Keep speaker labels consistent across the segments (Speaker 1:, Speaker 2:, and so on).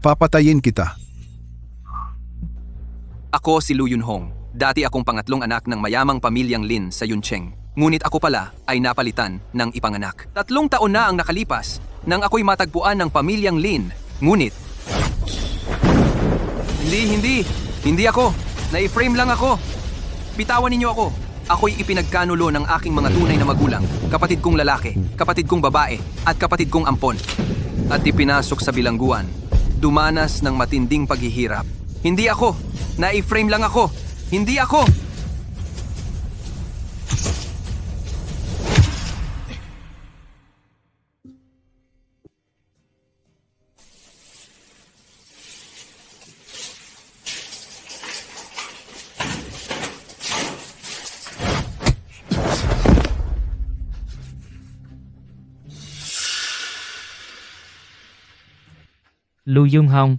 Speaker 1: Papatayin kita.
Speaker 2: Ako si Lu Yunhong. Dati akong pangatlong anak ng mayamang pamilyang Lin sa Yuncheng. Ngunit ako pala ay napalitan ng ipanganak. 3 taon na ang nakalipas nang ako'y matagpuan ng pamilyang Lin. Ngunit, Hindi ako. Na-frame lang ako. Bitawan ninyo ako. Ako'y ipinagkanulo ng aking mga tunay na magulang, kapatid kong lalaki, kapatid kong babae, at kapatid kong ampon. At ipinasok sa bilangguan. Dumanas ng matinding paghihirap. Hindi ako. Na-frame lang ako. Hindi ako.
Speaker 3: Lu Yunhong,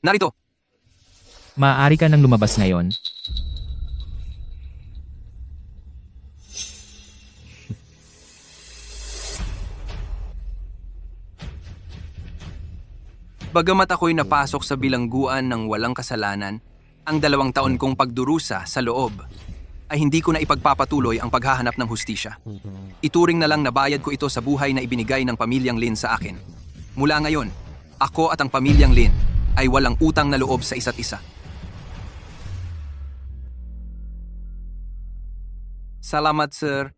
Speaker 2: Narito.
Speaker 3: maaari ka nang lumabas ngayon.
Speaker 2: Bagamat ako'y napasok sa bilangguan ng walang kasalanan, ang 2 taon kong pagdurusa sa loob ay hindi ko na ipagpapatuloy ang paghahanap ng hustisya. Ituring na lang na bayad ko ito sa buhay na ibinigay ng pamilyang Lin sa akin. Mula ngayon, ako at ang pamilyang Lin ay walang utang na loob sa isa't isa. Salamat, sir.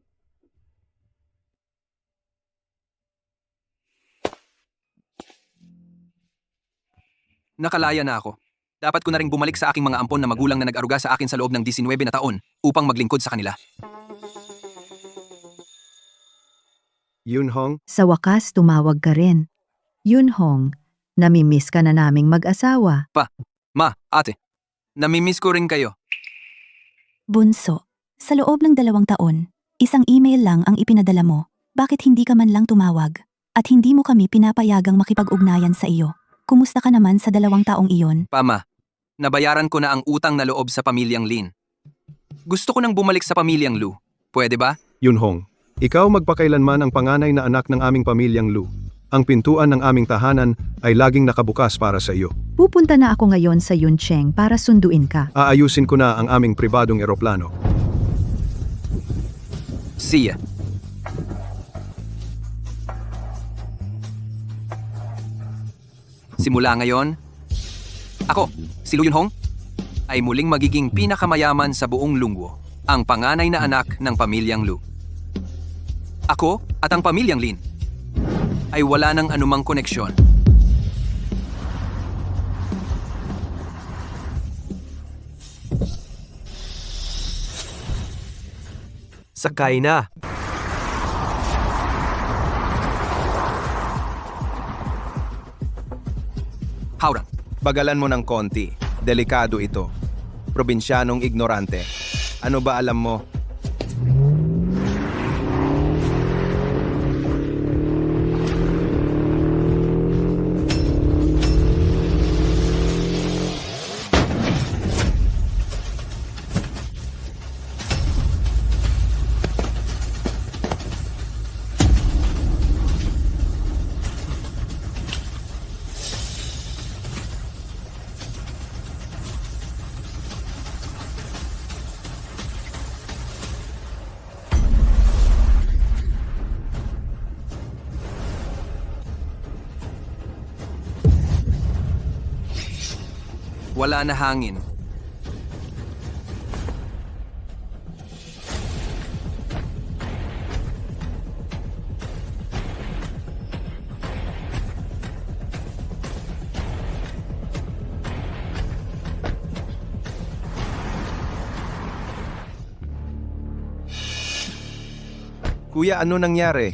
Speaker 2: Nakalaya na ako. Dapat ko na ring bumalik sa aking mga ampon na magulang na nag-aruga sa akin sa loob ng 19 na taon upang maglingkod sa kanila.
Speaker 1: Yunhong,
Speaker 4: Sa wakas tumawag ka rin. Yunhong, namimiss ka na naming mag-asawa.
Speaker 2: Ma, ate, namimiss ko rin kayo.
Speaker 5: Bunso, sa loob ng 2 taon, isang email lang ang ipinadala mo. Bakit hindi ka man lang tumawag? At hindi mo kami pinapayagang makipag-ugnayan sa iyo? Kumusta ka naman sa 2 taong iyon?
Speaker 2: Pama, nabayaran ko na ang utang na loob sa pamilyang Lin. Gusto ko nang bumalik sa pamilyang Lu. Pwede ba?
Speaker 1: Yunhong, ikaw magpakailanman ang panganay na anak ng aming pamilyang Lu. Ang pintuan ng aming tahanan ay laging nakabukas para sa iyo.
Speaker 4: Pupunta na ako ngayon sa Yuncheng para sunduin ka.
Speaker 1: Aayusin ko na ang aming pribadong eroplano.
Speaker 2: Siya. Simula ngayon, ako, si Lu Yunhong, ay muling magiging pinakamayaman sa buong Lungwo, ang panganay na anak ng pamilyang Lu. Ako at ang pamilyang Lin ay wala ng anumang koneksyon.
Speaker 6: Sakay na.
Speaker 2: Haurang.
Speaker 6: Bagalan mo ng konti. Delikado ito. Probinsyanong ignorante. Ano ba alam mo?
Speaker 2: Wala na hangin.
Speaker 6: Kuya, ano nangyari?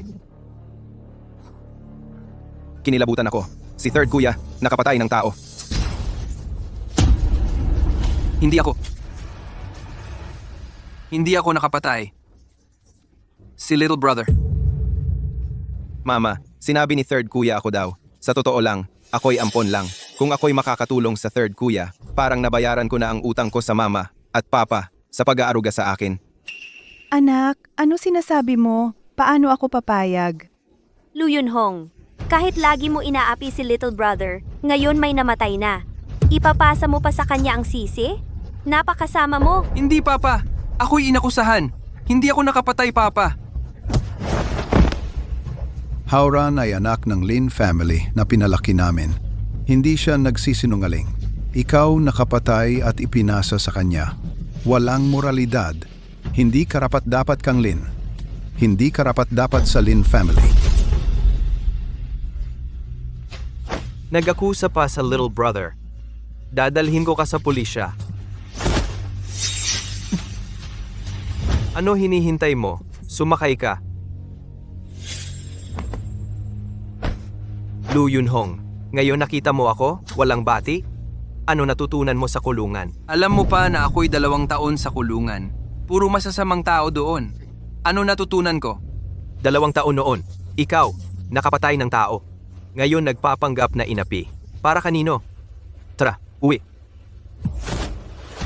Speaker 6: Kinilabutan ako. Si Third Kuya, nakapatay ng tao.
Speaker 2: Hindi ako nakapatay. Si Little Brother.
Speaker 6: Mama, sinabi ni Third Kuya ako daw. Sa totoo lang, ako'y ampon lang. Kung ako'y makakatulong sa Third Kuya, parang nabayaran ko na ang utang ko sa mama at papa sa pag-aaruga sa akin.
Speaker 7: Anak, ano sinasabi mo? Paano ako papayag?
Speaker 8: Lu Yunhong,
Speaker 7: Kahit lagi mo inaapi si little brother, ngayon may namatay na. Ipapasa mo pa sa kanya ang sisi? Napakasama mo.
Speaker 2: Hindi, Papa. Ako'y inakusahan. Hindi ako nakapatay, Papa.
Speaker 1: Hauran ay anak ng Lin family na pinalaki namin. Hindi siya nagsisinungaling. Ikaw nakapatay at ipinasa sa kanya. Walang moralidad. Hindi karapat-dapat kang Lin. Hindi karapat-dapat sa Lin family.
Speaker 6: Nag-akusa pa sa little brother. Dadalhin ko ka sa pulisya. Ano hinihintay mo? Sumakay ka. Lu Yunhong, ngayon nakita mo ako? Walang bati? Ano natutunan mo sa kulungan?
Speaker 2: Alam mo pa na ako'y 2 taon sa kulungan. Puro masasamang tao doon. Ano natutunan ko?
Speaker 6: 2 taon noon. Ikaw, nakapatay ng tao. Ngayon nagpapanggap na inapi. Para kanino? Tara, uwi.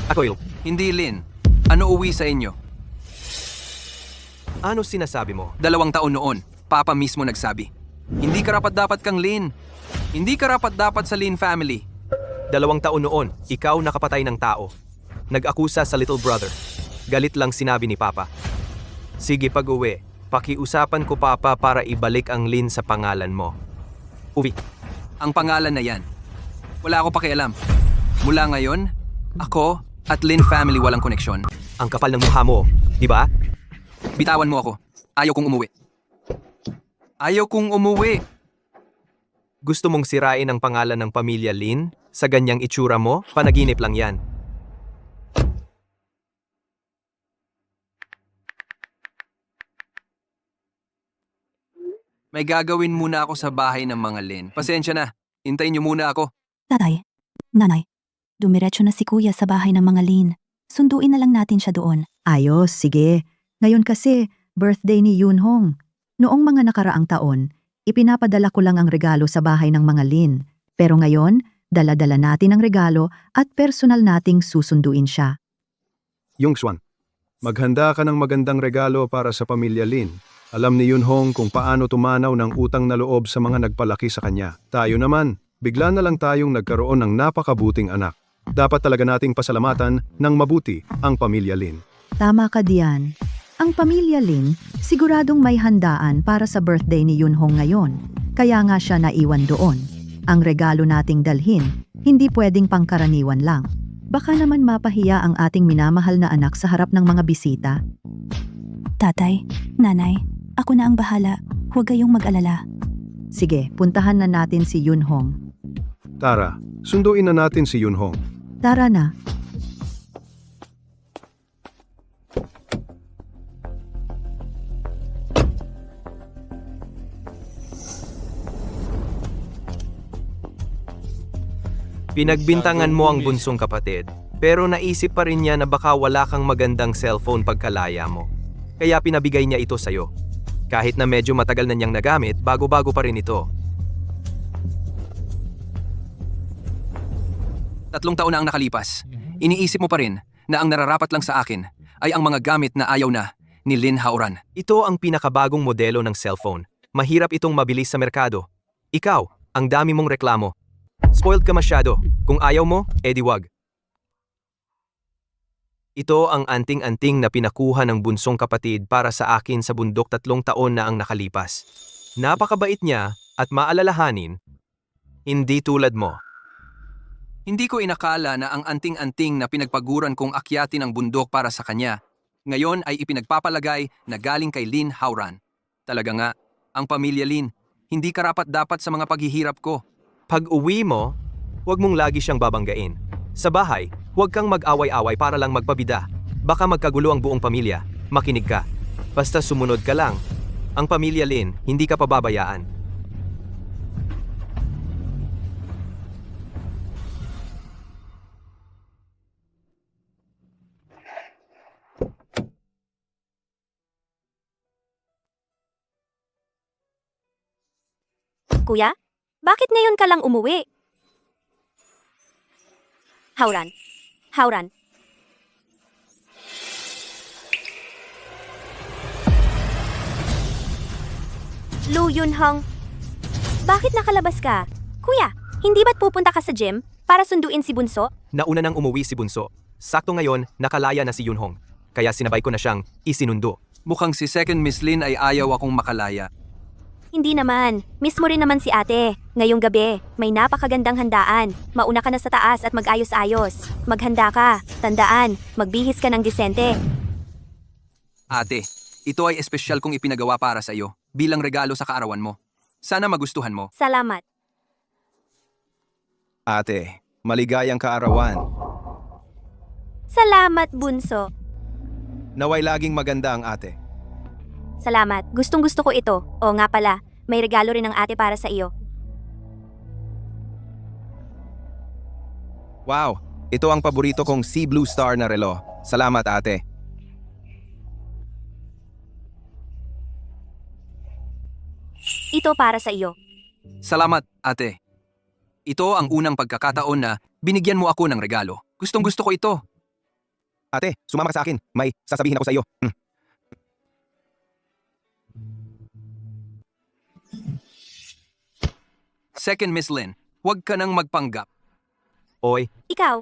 Speaker 6: Ako,
Speaker 2: Hindi, Lin. Ano uwi sa inyo?
Speaker 6: ano sinasabi mo?
Speaker 2: 2 taon noon. Papa mismo nagsabi. Hindi karapat-dapat kang Lin. Hindi karapat-dapat sa Lin family.
Speaker 6: 2 taon noon, ikaw nakapatay ng tao. Nag-akusa sa little brother. Galit lang sinabi ni Papa. Sige, pag-uwi. Pakiusapan ko, Papa, para ibalik ang Lin sa pangalan mo. Uwi.
Speaker 2: Ang pangalan na yan. Wala ako pakialam. Mula ngayon, ako at Lin family walang koneksyon.
Speaker 6: Ang kapal ng mukha mo, di ba?
Speaker 2: Bitawan mo ako. Ayaw kong umuwi. Ayaw kong umuwi.
Speaker 6: Gusto mong sirain ang pangalan ng pamilya Lin? Sa ganyang itsura mo, panaginip lang yan.
Speaker 2: May gagawin muna ako sa bahay ng mga Lin. Pasensya na. Hintayin niyo muna ako.
Speaker 5: Tatay, nanay, dumiretso na si kuya sa bahay ng mga Lin. Sunduin na lang natin siya doon.
Speaker 4: Ayos, sige. Ngayon kasi, birthday ni Yunhong. Noong mga nakaraang taon, ipinapadala ko lang ang regalo sa bahay ng mga Lin. Pero ngayon, dala-dala natin ang regalo at personal nating susunduin siya.
Speaker 1: Yungswan, maghanda ka ng magandang regalo para sa pamilya Lin. Alam ni Yunhong kung paano tumanaw ng utang na loob sa mga nagpalaki sa kanya. Tayo naman, bigla na lang tayong nagkaroon ng napakabuting anak. Dapat talaga nating pasalamatan ng mabuti ang pamilya Lin.
Speaker 4: Tama ka diyan. Ang pamilya Lin, siguradong may handaan para sa birthday ni Yunhong ngayon. Kaya nga siya naiwan doon. Ang regalo nating dalhin, hindi pwedeng pangkaraniwan lang. Baka naman mapahiya ang ating minamahal na anak sa harap ng mga bisita.
Speaker 5: Tatay, nanay, ako na ang bahala. Huwag kayong mag-alala.
Speaker 4: Sige, puntahan na natin si Yunhong.
Speaker 1: Tara, sunduin na natin si Yunhong.
Speaker 4: Tara na.
Speaker 6: Pinagbintangan mo ang bunsong kapatid, pero naisip pa rin niya na baka wala kang magandang cellphone pagkalaya mo. Kaya pinabigay niya ito sa'yo. Kahit na medyo matagal na niyang nagamit, bago-bago pa rin ito.
Speaker 2: 3 taon na ang nakalipas. Iniisip mo pa rin na ang nararapat lang sa akin ay ang mga gamit na ayaw na ni Lin Hauran.
Speaker 6: Ito ang pinakabagong modelo ng cellphone. Mahirap itong mabilis sa merkado. Ikaw, ang dami mong reklamo. Spoiled ka masyado. Kung ayaw mo, edi wag. Ito ang anting-anting na pinakuha ng bunsong kapatid para sa akin sa bundok 3 taon na ang nakalipas. Napakabait niya at maalalahanin, hindi tulad mo.
Speaker 2: Hindi ko inakala na ang anting-anting na pinagpaguran kong akyatin ang bundok para sa kanya, ngayon ay ipinagpapalagay na galing kay Lin Hauran. Talaga nga, ang pamilya Lin, hindi karapat-dapat sa mga paghihirap ko.
Speaker 6: Pag uwi mo, huwag mong lagi siyang babanggain. Sa bahay, huwag kang mag-away-away para lang magpabida. Baka magkagulo ang buong pamilya. Makinig ka. Basta sumunod ka lang. Ang pamilya Lin, hindi ka pababayaan.
Speaker 7: Kuya, bakit ngayon ka lang umuwi? Hauran. Hauran. Lu Yunhong. Bakit nakalabas ka? Kuya, hindi ba't pupunta ka sa gym para sunduin si Bunso?
Speaker 6: Nauna nang umuwi si Bunso. Sakto ngayon, nakalaya na si Yunhong. Kaya sinabay ko na siyang isinundo.
Speaker 2: Mukhang si Second Miss Lin ay ayaw akong makalaya.
Speaker 7: Hindi naman. Miss mo rin naman si ate. Ngayong gabi, may napakagandang handaan. Mauna ka na sa taas at mag-ayos-ayos. Maghanda ka. Tandaan, magbihis ka ng disente.
Speaker 2: Ate, ito ay espesyal kong ipinagawa para sa iyo bilang regalo sa kaarawan mo. Sana magustuhan mo.
Speaker 7: Salamat.
Speaker 1: Ate, maligayang kaarawan.
Speaker 7: Salamat, Bunso.
Speaker 1: Naway laging maganda ang ate.
Speaker 7: Salamat. Gustong-gusto ko ito. O nga pala, may regalo rin ng ate para sa iyo.
Speaker 1: Wow, ito ang paborito kong Sea Blue Star na relo. Salamat ate.
Speaker 7: Ito para sa iyo.
Speaker 2: Salamat, ate. Ito ang unang pagkakataon na binigyan mo ako ng regalo. Gustong-gusto ko ito.
Speaker 1: Ate, sumama ka sa akin. May sasabihin ako sa iyo.
Speaker 2: Second Miss Lin, huwag ka nang magpanggap.
Speaker 6: Oy,
Speaker 7: Ikaw.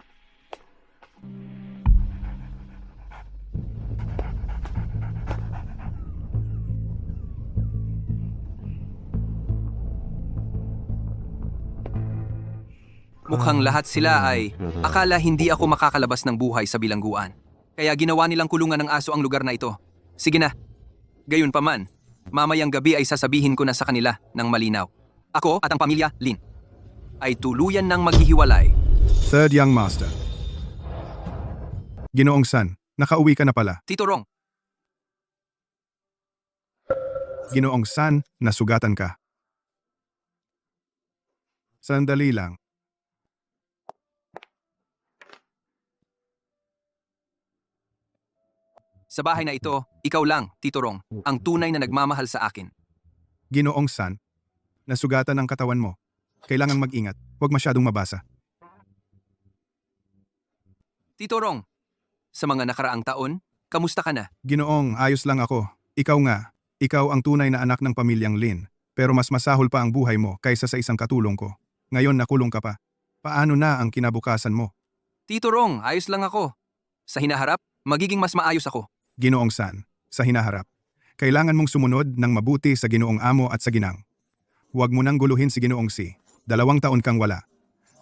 Speaker 2: Mukhang lahat sila ay akala hindi ako makakalabas ng buhay sa bilangguan. Kaya ginawa nilang kulungan ng aso ang lugar na ito. Sige na. Gayunpaman, mamayang gabi ay sasabihin ko na sa kanila ng malinaw. Ako at ang pamilya Lin ay tuluyan ng maghihiwalay.
Speaker 1: Third young master. Ginoong San, nakauwi ka na pala.
Speaker 2: Tito Rong,
Speaker 1: Ginoong San, nasugatan ka. Sandali lang.
Speaker 2: sa bahay na ito, ikaw lang, Tito Rong, ang tunay na nagmamahal sa akin.
Speaker 1: Ginoong San, nasugatan ang katawan mo. Kailangang mag-ingat, huwag masyadong mabasa.
Speaker 2: Tito Rong, sa mga nakaraang taon, kamusta ka na?
Speaker 1: Ginoong, ayos lang ako. Ikaw nga, ikaw ang tunay na anak ng pamilyang Lin. Pero mas masahol pa ang buhay mo kaysa sa isang katulong ko. Ngayon nakulong ka pa. Paano na ang kinabukasan mo?
Speaker 2: Tito Rong, ayos lang ako. Sa hinaharap, magiging mas maayos ako.
Speaker 1: Ginoong San, sa hinaharap. Kailangan mong sumunod ng mabuti sa Ginoong Amo at sa Ginang. Huwag mo nang guluhin si Ginoong Si. 2 taon kang wala.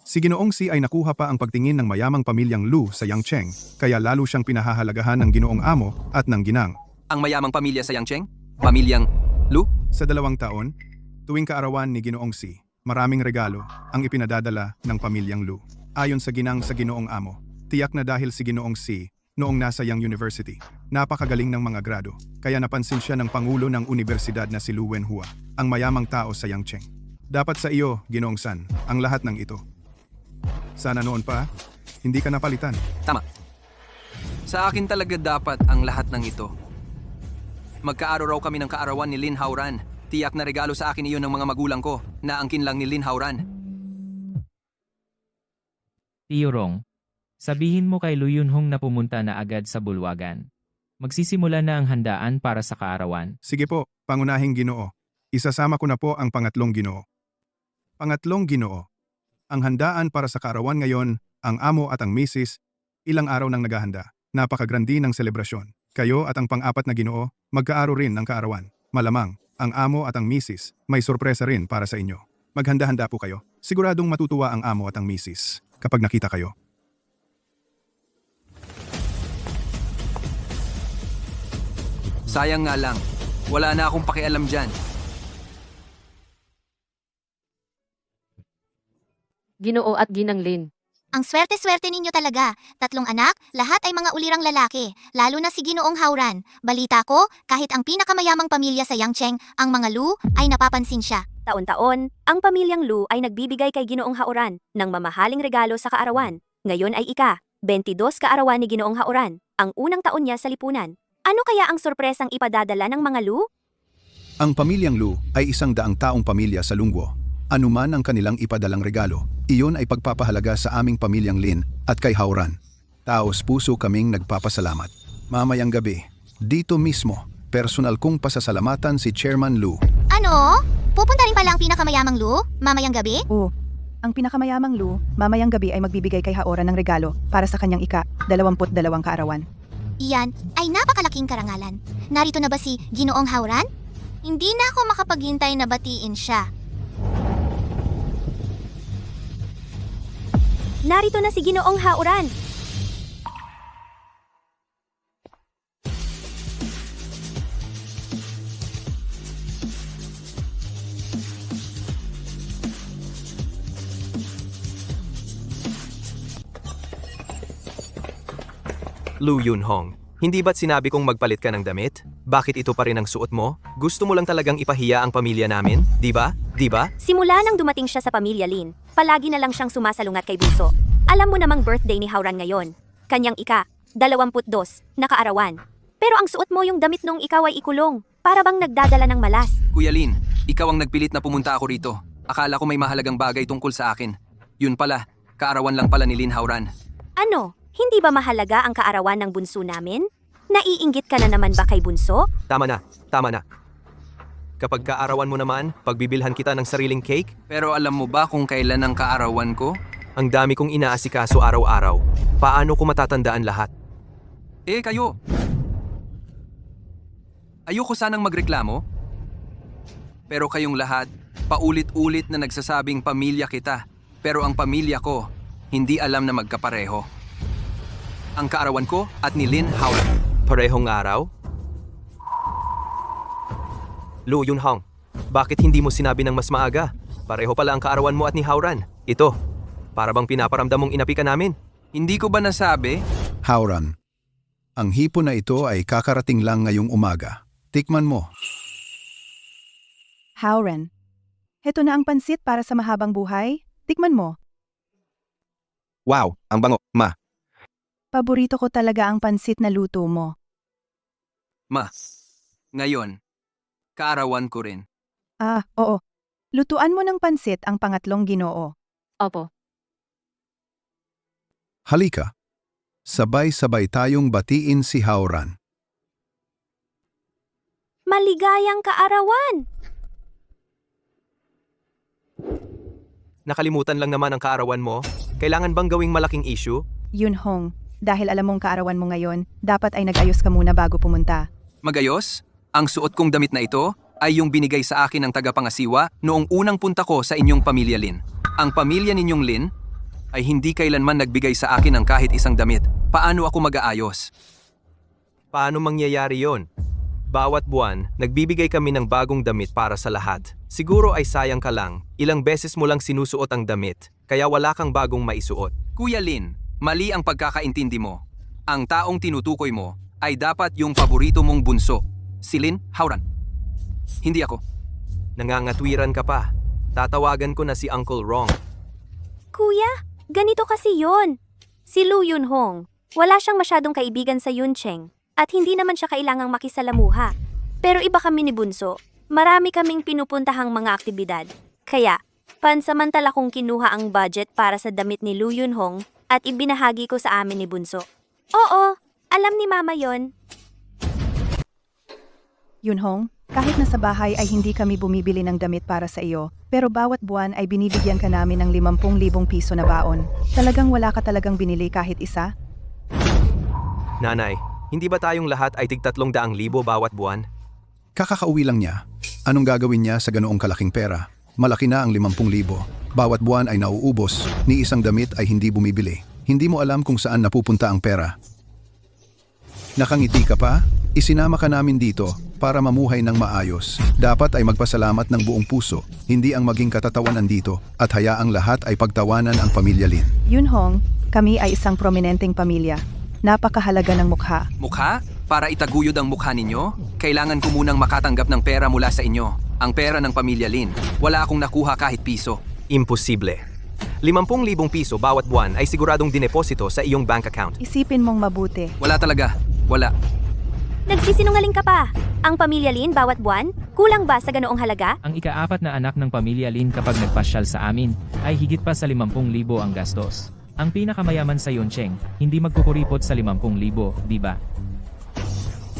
Speaker 1: Si Ginoong Si ay nakuha pa ang pagtingin ng mayamang pamilyang Lu sa Yangcheng, kaya lalo siyang pinahahalagahan ng Ginoong Amo at ng Ginang.
Speaker 2: Ang mayamang pamilya sa Yangcheng? Pamilyang Lu?
Speaker 1: Sa 2 taon, tuwing kaarawan ni Ginoong Si, maraming regalo ang ipinadadala ng pamilyang Lu. Ayon sa Ginang sa Ginoong Amo, tiyak na dahil si Ginoong Si noong nasa Yang University, napakagaling ng mga grado, kaya napansin siya ng Pangulo ng Universidad na si Lu Wenhua, ang mayamang tao sa Yangcheng. Dapat sa iyo, Ginoong San, ang lahat ng ito. Sana noon pa, hindi ka napalitan.
Speaker 2: Tama. Sa akin talaga dapat ang lahat ng ito. Magkaaraw raw kami ng kaarawan ni Lin Hauran. Tiyak na regalo sa akin iyon ng mga magulang ko, na angkin lang ni Lin Hauran.
Speaker 3: Tio Rong, sabihin mo kay Lu Yunhong na pumunta na agad sa bulwagan. Magsisimula na ang handaan para sa kaarawan.
Speaker 1: Sige po, pangunahing Ginoo. Isasama ko na po ang pangatlong Ginoo. Pangatlong Ginoo. Ang handaan para sa kaarawan ngayon, ang amo at ang misis, ilang araw nang naghahanda. Napakagrandi ng selebrasyon. Kayo at ang pang-apat na Ginoo, magkaaro rin ng kaarawan. Malamang, ang amo at ang misis, may sorpresa rin para sa inyo. Maghanda-handa po kayo. Siguradong matutuwa ang amo at ang misis kapag nakita kayo.
Speaker 2: Sayang nga lang, wala na akong pakialam dyan.
Speaker 8: Ginoo at Ginang Lin.
Speaker 9: Ang swerte-swerte ninyo talaga. 3 anak, lahat ay mga ulirang lalaki, lalo na si Ginoong Hauran. Balita ko, kahit ang pinakamayamang pamilya sa Yangcheng, ang mga Lu, ay napapansin siya.
Speaker 7: Taon-taon, ang pamilyang Lu ay nagbibigay kay Ginoong Hauran ng mamahaling regalo sa kaarawan. Ngayon ay 22 kaarawan ni Ginoong Hauran, ang unang taon niya sa lipunan. Ano kaya ang sorpresang ipadadala ng mga Lu?
Speaker 1: Ang pamilyang Lu ay 100 taong pamilya sa Lungguo. Anuman ang kanilang ipadalang regalo, iyon ay pagpapahalaga sa aming pamilyang Lin at kay Hauran. Taos puso kaming nagpapasalamat. Mamayang gabi, dito mismo, personal kong pasasalamatan si Chairman Lu.
Speaker 9: Ano? Pupunta rin pala ang pinakamayamang Lu, mamayang gabi?
Speaker 10: Ang pinakamayamang Lu, mamayang gabi ay magbibigay kay Haoran ng regalo para sa kanyang ika-22 kaarawan.
Speaker 9: Iyan ay napakalaking karangalan. Narito na ba si Ginoong Hauran? Hindi na ako makapaghintay na batiin siya.
Speaker 7: Narito na si Ginoong Hauran.
Speaker 6: Lu Yunhong, hindi ba't sinabi kong magpalit ka ng damit? Bakit ito pa rin ang suot mo? Gusto mo lang talagang ipahiya ang pamilya namin? Di ba? Di ba?
Speaker 7: Simula nang dumating siya sa pamilya Lin, palagi na lang siyang sumasalungat kay Bunso. Alam mo namang birthday ni Hauran ngayon. Kanyang ika-22 na kaarawan. Pero ang suot mo yung damit nung ikaw ay ikulong. Para bang nagdadala ng malas.
Speaker 2: Kuya Lin, ikaw ang nagpilit na pumunta ako rito. Akala ko may mahalagang bagay tungkol sa akin. Yun pala, kaarawan lang pala ni Lin Hauran.
Speaker 7: Ano? Hindi ba mahalaga ang kaarawan ng bunso namin? Naiinggit ka na naman ba kay Bunso?
Speaker 6: Tama na, tama na. Kapag kaarawan mo naman, pagbibilhan kita ng sariling cake,
Speaker 2: Pero alam mo ba kung kailan ang kaarawan ko?
Speaker 6: ang dami kong inaasikaso araw-araw. Paano ko matatandaan lahat?
Speaker 2: Kayo. Ayoko sanang magreklamo. Pero kayong lahat, paulit-ulit na nagsasabing pamilya kita. Pero ang pamilya ko, hindi alam na magkapareho. Ang kaarawan ko at ni Lin Hauran.
Speaker 6: Parehong araw? Lu Yunhong, bakit hindi mo sinabi ng mas maaga? Pareho pala ang kaarawan mo at ni Hauran. Ito, para bang pinaparamdam mong inapi ka namin?
Speaker 2: Hindi ko ba nasabi?
Speaker 1: Hauran, ang hipon na ito ay kakarating lang ngayong umaga. Tikman mo.
Speaker 10: Hauran, heto na ang pansit para sa mahabang buhay. Tikman mo.
Speaker 6: Wow, ang bango, ma.
Speaker 10: Paborito ko talaga ang pansit na luto mo.
Speaker 2: Ngayon, kaarawan ko rin.
Speaker 10: Oo. Lutuan mo ng pansit ang pangatlong Ginoo.
Speaker 8: Opo.
Speaker 1: Halika. Sabay-sabay tayong batiin si Hauran.
Speaker 7: Maligayang kaarawan!
Speaker 6: Nakalimutan lang naman ang kaarawan mo. Kailangan bang gawing malaking issue?
Speaker 10: Yunhong, dahil alam mong kaarawan mo ngayon, dapat ay nag-ayos ka muna bago pumunta.
Speaker 2: Magayos, ang suot kong damit na ito ay yung binigay sa akin ng tagapangasiwa noong unang punta ko sa inyong pamilya Lin. Ang pamilya ninyong Lin ay hindi kailanman nagbigay sa akin ng kahit isang damit. Paano ako mag-aayos?
Speaker 6: Paano mangyayari yon? Bawat buwan, nagbibigay kami ng bagong damit para sa lahat. Siguro ay sayang ka lang, ilang beses mo lang sinusuot ang damit, kaya wala kang bagong maisuot.
Speaker 2: Kuya Lin, mali ang pagkakaintindi mo. Ang taong tinutukoy mo ay dapat yung paborito mong bunso, si Lin Hauran. Hindi ako.
Speaker 6: Nangangatwiran ka pa. Tatawagan ko na si Uncle Rong.
Speaker 7: Kuya, ganito kasi yon. Si Lu Yunhong, wala siyang masyadong kaibigan sa Yuncheng at hindi naman siya kailangang makisalamuha. Pero iba kami ni Bunso. Marami kaming pinupuntahang mga aktibidad. Kaya, pansamantala kong kinuha ang budget para sa damit ni Lu Yunhong at ibinahagi ko sa amin ni Bunso. Oo, alam ni Mama yon.
Speaker 10: Yunhong, kahit nasa bahay ay hindi kami bumibili ng damit para sa iyo, pero bawat buwan ay binibigyan ka namin ng 50,000 piso na baon. Talagang wala ka talagang binili kahit isa?
Speaker 6: Nanay, hindi ba tayong lahat ay tig 300,000 bawat buwan?
Speaker 1: Kakakauwi lang niya. Anong gagawin niya sa ganoong kalaking pera? Malaki na ang 50,000. Bawat buwan ay nauubos, ni isang damit ay hindi bumibili. Hindi mo alam kung saan napupunta ang pera. Nakangiti ka pa? Isinama ka namin dito para mamuhay ng maayos. Dapat ay magpasalamat ng buong puso, hindi ang maging katatawanan dito at hayaang lahat ay pagtawanan ang pamilya Lin.
Speaker 10: Yunhong, kami ay isang prominenteng pamilya. Napakahalaga ng mukha.
Speaker 2: Mukha? Para itaguyod ang mukha ninyo, kailangan ko munang makatanggap ng pera mula sa inyo. Ang pera ng pamilya Lin. Wala akong nakuha kahit piso.
Speaker 6: Imposible. 50,000 piso bawat buwan ay siguradong dineposito sa iyong bank account.
Speaker 10: Isipin mong mabuti.
Speaker 2: Wala talaga. Wala.
Speaker 7: Nagsisinungaling ka pa. Ang pamilya Lin bawat buwan? Kulang ba sa ganoong halaga?
Speaker 3: Ang ika-4 na anak ng pamilya Lin kapag nagpasyal sa amin, ay higit pa sa 50,000 ang gastos. Ang pinakamayaman sa Yuncheng, hindi magkukuripot sa 50,000, di ba?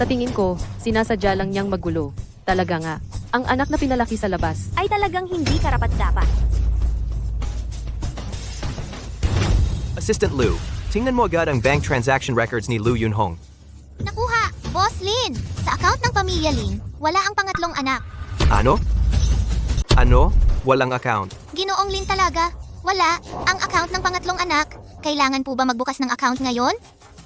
Speaker 8: Sa tingin ko, sinasadya lang niyang magulo. Talaga nga. Ang anak na pinalaki sa labas.
Speaker 7: Ay talagang hindi karapat-dapat.
Speaker 6: Assistant Lou, tingnan mo agad ang bank transaction records ni Lu Yunhong.
Speaker 9: Nakuha! Boss Lin! Sa account ng pamilya Lin, wala ang pangatlong anak.
Speaker 6: Ano? Ano? Walang account.
Speaker 9: Ginoong Lin talaga. Wala ang account ng pangatlong anak. Kailangan po ba magbukas ng account ngayon?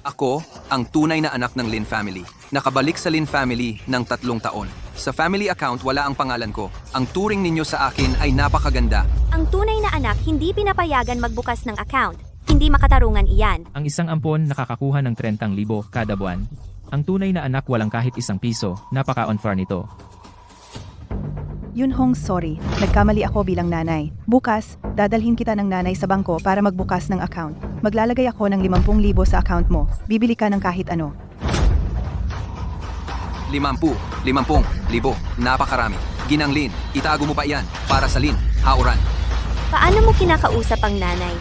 Speaker 2: Ako, ang tunay na anak ng Lin family. Nakabalik sa Lin family ng 3 taon. Sa family account, wala ang pangalan ko. Ang turing ninyo sa akin ay napakaganda.
Speaker 7: Ang tunay na anak hindi pinapayagan magbukas ng account. Hindi makatarungan iyan.
Speaker 3: Ang isang ampon nakakakuha ng 30,000 kada buwan. Ang tunay na anak walang kahit isang piso, napaka-unfair nito.
Speaker 10: Yunhong, sorry. Nagkamali ako bilang nanay. Bukas, dadalhin kita ng nanay sa bangko para magbukas ng account. Maglalagay ako ng 50,000 sa account mo. Bibili ka ng kahit ano.
Speaker 2: 50,000, napakarami. Ginang Lin, itago mo pa iyan para sa Lin, Hauran.
Speaker 7: Paano mo kinakausap ang nanay?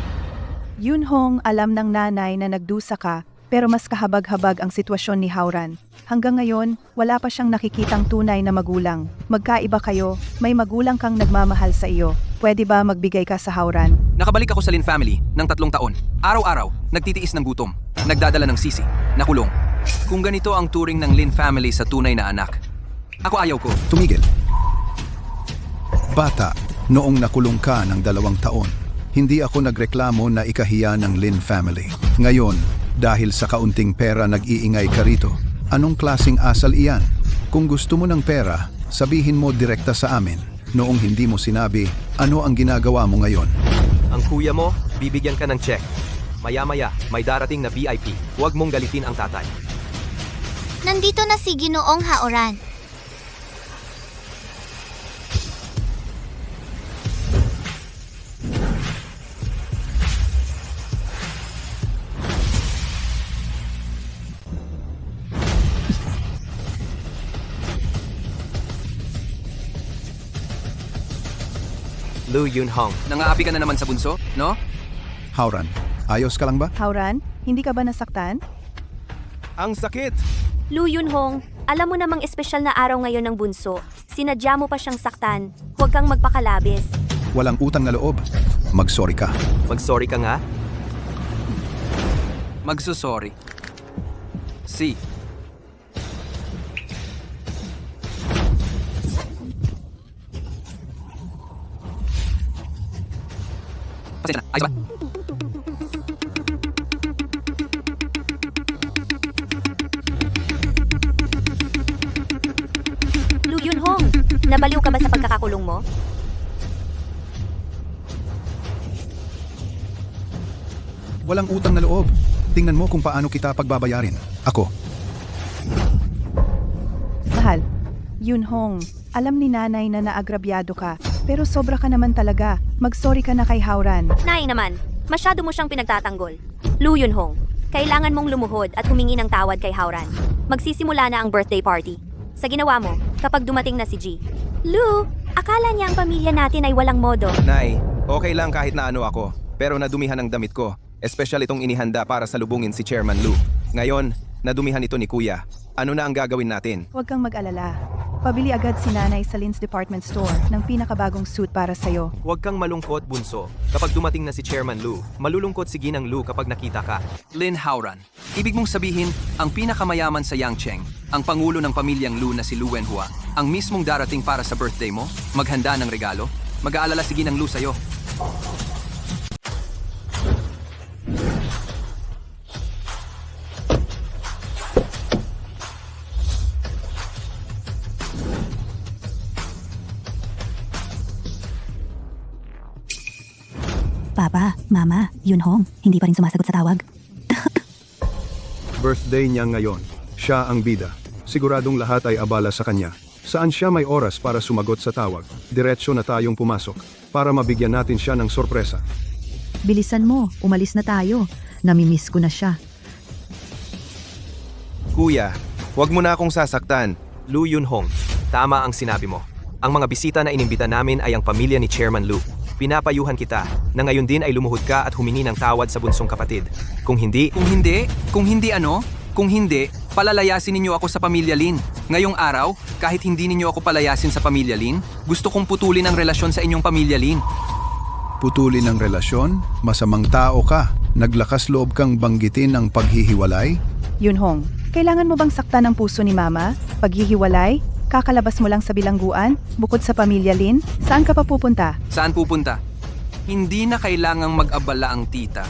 Speaker 10: Yunhong, alam ng nanay na nagdusa ka, pero mas kahabag-habag ang sitwasyon ni Hauran. Hanggang ngayon, wala pa siyang nakikitang tunay na magulang. Magkaiba kayo, may magulang kang nagmamahal sa iyo. Pwede ba magbigay ka sa Hauran?
Speaker 2: Nakabalik ako sa Lin family ng 3 taon. Araw-araw, nagtitiis ng gutom. Nagdadala ng sisi, nakulong. Kung ganito ang turing ng Lin family sa tunay na anak, ako ayaw ko.
Speaker 1: Tumigil. Bata, noong nakulong ka ng 2 taon, hindi ako nagreklamo na ikahiya ng Lin family. Ngayon, dahil sa kaunting pera nag-iingay ka rito, anong klasing asal iyan? Kung gusto mo ng pera, sabihin mo direkta sa amin. Noong hindi mo sinabi, ano ang ginagawa mo ngayon?
Speaker 6: Ang kuya mo, bibigyan ka ng check. Maya-maya, may darating na VIP. Huwag mong galitin ang tatay.
Speaker 9: Nandito na si Ginoong Hauran.
Speaker 6: Lu Yunhong.
Speaker 2: Nangaapi ka na naman sa bunso, no?
Speaker 1: Hauran, ayos ka lang ba?
Speaker 10: Hauran, hindi ka ba nasaktan?
Speaker 1: Ang sakit!
Speaker 7: Lu Yunhong, alam mo namang espesyal na araw ngayon ng bunso. Sinadya mo pa siyang saktan. Huwag kang magpakalabis.
Speaker 1: Walang utang na loob. Mag-sorry ka.
Speaker 6: Mag-sorry ka nga.
Speaker 2: Magsusorry. Si. Pasensya na, ayos ba?
Speaker 7: Lu Yunhong, nabaliw ka ba sa pagkakakulong mo?
Speaker 1: Walang utang na loob. Tingnan mo kung paano kita pagbabayarin. Ako.
Speaker 10: Mahal, Yunhong, alam ni nanay na naagrabyado ka, pero sobra ka naman talaga. Mag-sorry ka na kay Hauran.
Speaker 7: Nay naman, masyado mo siyang pinagtatanggol. Lu Yunhong, kailangan mong lumuhod at humingi ng tawad kay Hauran. Magsisimula na ang birthday party. Sa ginawa mo, kapag dumating na si G. Lu, akala niya ang pamilya natin ay walang modo.
Speaker 11: Nay, okay lang kahit na ano ako, pero nadumihan ang damit ko. Espesyal itong inihanda para salubungin si Chairman Lu. Ngayon, nadumihan ito ni Kuya. Ano na ang gagawin natin?
Speaker 10: Huwag kang mag-alala. Pabili agad si nanay sa Lin's Department Store ng pinakabagong suit para sa'yo.
Speaker 6: Huwag kang malungkot, bunso. Kapag dumating na si Chairman Lu, malulungkot si Ginang Lu kapag nakita ka.
Speaker 2: Lin Hauran. Ibig mong sabihin, ang pinakamayaman sa Yangcheng, ang pangulo ng pamilyang Lu na si Lu Wenhua, ang mismong darating para sa birthday mo, maghanda ng regalo, mag-aalala si Ginang Lu sa'yo.
Speaker 5: Papa, Mama, Yunhong, hindi pa rin sumasagot sa tawag.
Speaker 1: Birthday niya ngayon. Siya ang bida. Siguradong lahat ay abala sa kanya. Saan siya may oras para sumagot sa tawag? Diretso na tayong pumasok para mabigyan natin siya ng sorpresa.
Speaker 4: Bilisan mo, umalis na tayo. Namimiss ko na siya.
Speaker 11: Kuya, huwag mo na akong sasaktan.
Speaker 6: Lu Yunhong, tama ang sinabi mo. Ang mga bisita na inimbita namin ay ang pamilya ni Chairman Lu. Pinapayuhan kita na ngayon din ay lumuhod ka at humingi ng tawad sa bunsong kapatid. Kung hindi
Speaker 2: Kung hindi ano? Kung hindi, palalayasin ninyo ako sa pamilya Lin. Ngayong araw, kahit hindi ninyo ako palayasin sa pamilya Lin, gusto kong putulin ang relasyon sa inyong pamilya Lin.
Speaker 1: Putulin ang relasyon? Masamang tao ka. Naglakas loob kang banggitin ang paghihiwalay?
Speaker 10: Yunhong, kailangan mo bang saktan ang puso ni Mama? Paghihiwalay? Kakalabas mo lang sa bilangguan? Bukod sa pamilya Lin? Saan ka pa pupunta?
Speaker 2: Saan pupunta? Hindi na kailangang mag-abala ang tita.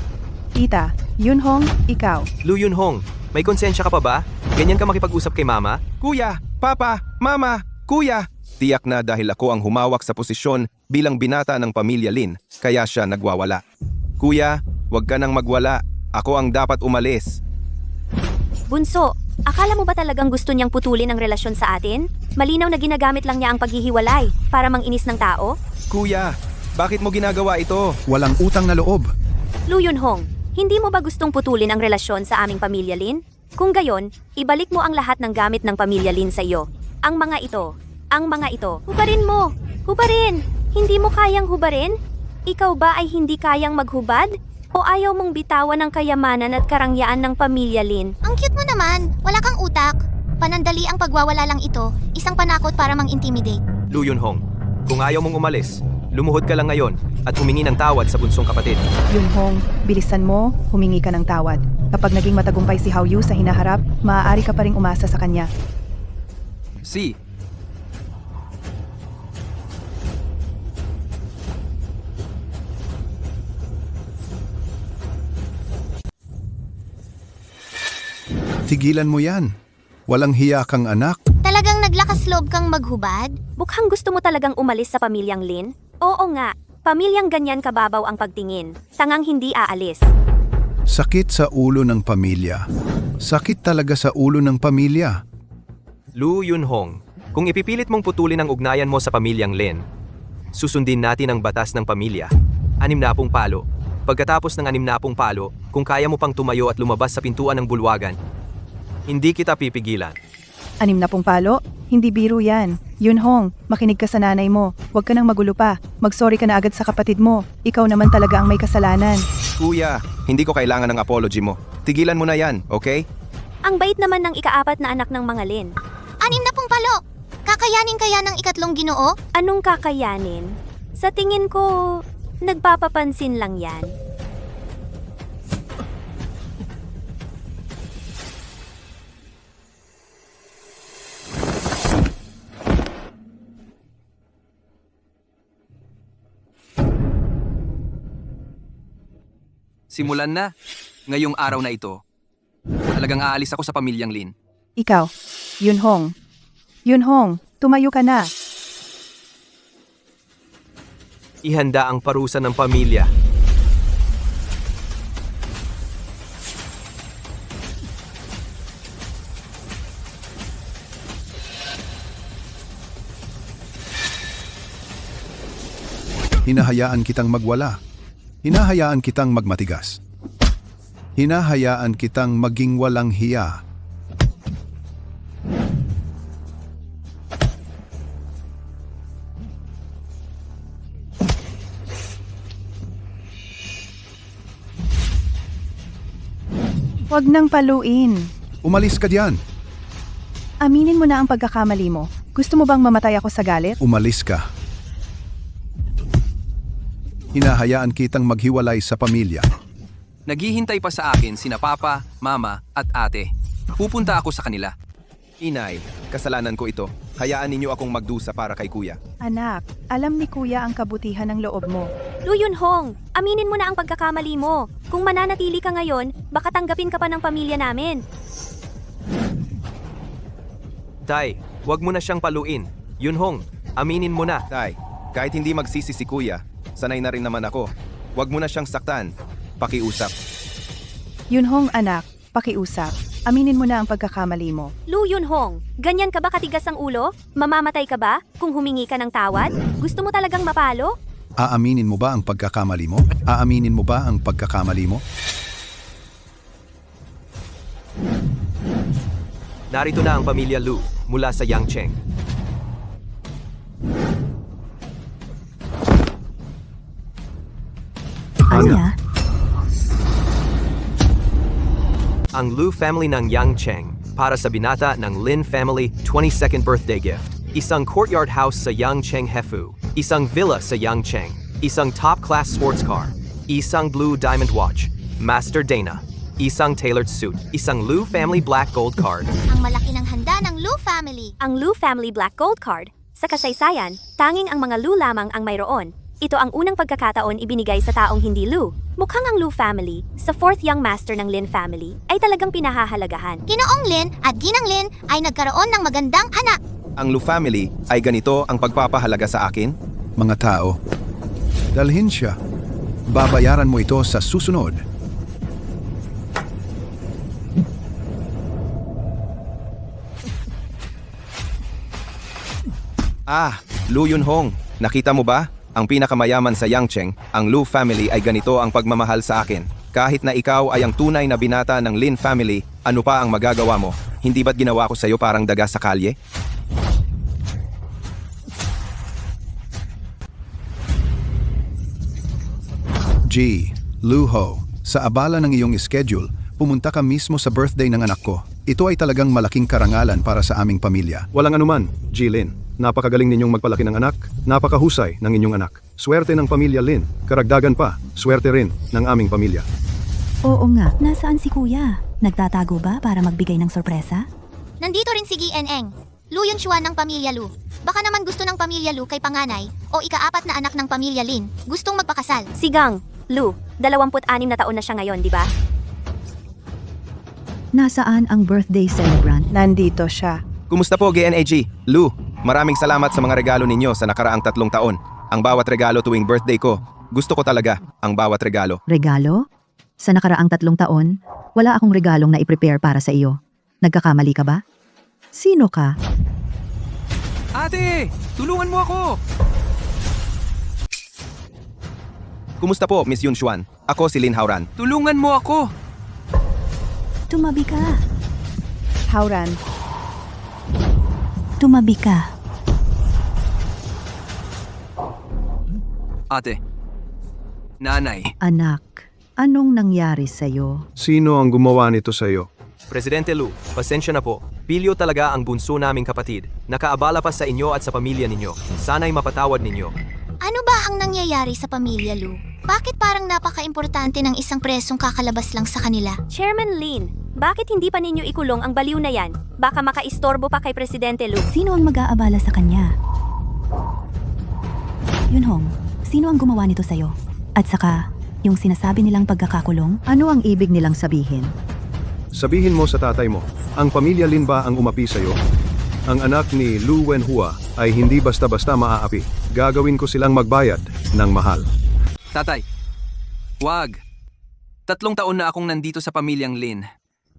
Speaker 10: Tita, Yunhong, ikaw.
Speaker 6: Lu Yunhong, may konsensya ka pa ba? Ganyan ka makipag-usap kay mama?
Speaker 11: Kuya, papa, mama, kuya. Tiyak na dahil ako ang humawak sa posisyon bilang binata ng pamilya Lin, kaya siya nagwawala. Kuya, wag ka nang magwala. Ako ang dapat umalis.
Speaker 7: Bunso, akala mo ba talagang gusto niyang putulin ang relasyon sa atin? Malinaw na ginagamit lang niya ang paghihiwalay para manginis ng tao?
Speaker 11: Kuya, bakit mo ginagawa ito?
Speaker 1: Walang utang na loob.
Speaker 7: Lu Yunhong, hindi mo ba gustong putulin ang relasyon sa aming pamilya Lin? Kung gayon, ibalik mo ang lahat ng gamit ng pamilya Lin sa iyo. Ang mga ito. Hubarin mo! Hubarin! Hindi mo kayang hubarin? Ikaw ba ay hindi kayang maghubad? O ayaw mong bitawan ang kayamanan at karangyaan ng pamilya Lin?
Speaker 9: Ang cute mo naman. Wala kang utak. Panandali ang pagwawala lang ito. Isang panakot para mang-intimidate.
Speaker 6: Lu Yunhong, kung ayaw mong umalis, lumuhod ka lang ngayon at humingi ng tawad sa bunsong kapatid.
Speaker 10: Yunhong, bilisan mo, humingi ka ng tawad. Kapag naging matagumpay si Hao Yu sa hinaharap, maaari ka pa ring umasa sa kanya.
Speaker 2: Si,
Speaker 1: Tigilan mo yan. Walang hiya kang anak.
Speaker 9: Talagang naglakas loob kang maghubad?
Speaker 7: Bukhang gusto mo talagang umalis sa pamilyang Lin? Oo nga, pamilyang ganyan kababaw ang pagtingin. Tangang hindi aalis.
Speaker 1: Sakit sa ulo ng pamilya. Sakit talaga sa ulo ng pamilya.
Speaker 6: Lu Yunhong, kung ipipilit mong putulin ang ugnayan mo sa pamilyang Lin, susundin natin ang batas ng pamilya. 60 palo. Pagkatapos ng 60 palo, kung kaya mo pang tumayo at lumabas sa pintuan ng bulwagan, hindi kita pipigilan.
Speaker 10: 60 palo? Hindi biro yan. Yunhong, makinig ka sa nanay mo. Huwag ka nang magulo pa. Mag-sorry ka na agad sa kapatid mo. Ikaw naman talaga ang may kasalanan.
Speaker 11: Kuya, hindi ko kailangan ng apology mo. Tigilan mo na yan, okay?
Speaker 7: Ang bait naman ng ika-4 na anak ng mga Lin.
Speaker 9: 60 palo! Kakayanin kaya ng ikatlong Ginoo?
Speaker 7: Anong kakayanin? Sa tingin ko, nagpapapansin lang yan.
Speaker 2: simulan na. Ngayong araw na ito, talagang aalis ako sa pamilyang Lin.
Speaker 10: Ikaw, Yunhong. Yunhong, tumayo ka na.
Speaker 6: Ihanda ang parusa ng pamilya.
Speaker 1: Hinahayaan kitang magwala. Hinahayaan kitang magmatigas. Hinahayaan kitang maging walang hiya.
Speaker 10: Huwag nang paluin.
Speaker 1: Umalis ka diyan.
Speaker 10: Aminin mo na ang pagkakamali mo. Gusto mo bang mamatay ako sa galit?
Speaker 1: Umalis ka. Hinahayaan kitang maghiwalay sa pamilya.
Speaker 2: Naghihintay pa sa akin sina Papa, Mama at Ate. Pupunta ako sa kanila.
Speaker 11: Inay, kasalanan ko ito. Hayaan ninyo akong magdusa para kay kuya.
Speaker 10: Anak, alam ni Kuya ang kabutihan ng loob mo.
Speaker 7: Lu Yunhong, aminin mo na ang pagkakamali mo. Kung mananatili ka ngayon, baka tanggapin ka pa ng pamilya namin.
Speaker 6: Tay, wag mo na siyang paluin. Yunhong, aminin mo na.
Speaker 11: Tay, kahit hindi magsisi si kuya, sanay na rin naman ako. Wag mo na siyang saktan. Pakiusap.
Speaker 10: Yunhong anak, pakiusap. Aminin mo na ang pagkakamali mo.
Speaker 7: Lu Yunhong, ganyan ka ba katigas ang ulo? Mamamatay ka ba kung humingi ka ng tawad? Gusto mo talagang mapalo?
Speaker 1: Aaminin mo ba ang pagkakamali mo? Aaminin mo ba ang pagkakamali mo?
Speaker 6: Narito na ang pamilya Lu mula sa Yangcheng.
Speaker 5: Anya?
Speaker 6: ang Lu family ng Yang Cheng para sa binata ng Lin family 22nd birthday gift. Isang courtyard house sa Yang Cheng Hefu, isang villa sa Yang Cheng, isang top-class sports car, isang blue diamond watch, Master Dana, isang tailored suit, isang Lu family black gold card.
Speaker 9: Ang malaki ng handa ng Lu family.
Speaker 7: Ang Lu Family Black Gold Card. Sa kasaysayan, tanging ang mga Lu lamang ang mayroon. Ito ang unang pagkakataon ibinigay sa taong hindi Lu. Mukhang ang Lu family, sa fourth young master ng Lin family, ay talagang pinahahalagahan.
Speaker 9: Ginoong Lin at Ginang Lin ay nagkaroon ng magandang anak.
Speaker 11: Ang Lu family ay ganito ang pagpapahalaga sa akin?
Speaker 1: Mga tao, dalhin siya. Babayaran mo ito sa susunod.
Speaker 11: Lu Yunhong, nakita mo ba? Ang pinakamayaman sa Yangcheng, ang Lu family ay ganito ang pagmamahal sa akin. Kahit na ikaw ay ang tunay na binata ng Lin family, ano pa ang magagawa mo? Hindi ba't ginawa ko sa'yo parang daga sa kalye?
Speaker 1: Luho, sa abala ng iyong schedule, pumunta ka mismo sa birthday ng anak ko. Ito ay talagang malaking karangalan para sa aming pamilya. Walang anuman, Lin. Napakagaling ninyong magpalaki ng anak, napakahusay ng inyong anak. Swerte ng pamilya Lin, karagdagan pa, swerte rin ng aming pamilya.
Speaker 5: Oo nga, nasaan si kuya? Nagtatago ba para magbigay ng sorpresa?
Speaker 9: Nandito rin si Gieneng. Lu Yunshuan ng pamilya Lu. Baka naman gusto ng pamilya Lu kay panganay o ika-4 na anak ng pamilya Lin. Gustong magpakasal.
Speaker 7: Sigang, Lu, 26 na taon na siya ngayon, di ba?
Speaker 4: Nasaan ang birthday celebrant?
Speaker 10: Nandito siya.
Speaker 11: Kumusta po, GNAG? Lu, maraming salamat sa mga regalo ninyo sa nakaraang 3 taon. Ang bawat regalo tuwing birthday ko, gusto ko talaga ang bawat regalo.
Speaker 4: Regalo? Sa nakaraang 3 taon, wala akong regalong na i-prepare para sa iyo. Nagkakamali ka ba? Sino ka?
Speaker 2: Ate, tulungan mo ako!
Speaker 11: Kumusta po, Miss Yunshuan? Ako si Lin Hauran.
Speaker 2: Tulungan mo ako!
Speaker 5: Tumabi ka.
Speaker 10: Hauran,
Speaker 5: Tumabi ka.
Speaker 2: Ate, nanay,
Speaker 4: Anak, anong nangyari sa'yo?
Speaker 1: Sino ang gumawa nito sa'yo?
Speaker 6: Presidente Lu, pasensya na po. Pilyo talaga ang bunso naming kapatid. Nakaabala pa sa inyo at sa pamilya ninyo. Sana'y mapatawad ninyo.
Speaker 9: Ano ba ang nangyayari sa pamilya Lu? Bakit parang napaka-importante ng isang presong kakalabas lang sa kanila?
Speaker 7: Chairman Lin, bakit hindi pa ninyo ikulong ang baliw na yan? Baka makaistorbo pa kay Presidente Lu.
Speaker 5: Sino ang mag-aabala sa kanya? Yunhong, sino ang gumawa nito sa'yo? At saka, yung sinasabi nilang pagkakakulong?
Speaker 4: Ano ang ibig nilang sabihin?
Speaker 1: Sabihin mo sa tatay mo, ang pamilya Lin ba ang umapi sa'yo? Ang anak ni Lu Wenhua ay hindi basta-basta maaapi. Gagawin ko silang magbayad ng mahal.
Speaker 2: tatay, wag. 3 taon na akong nandito sa pamilyang Lin.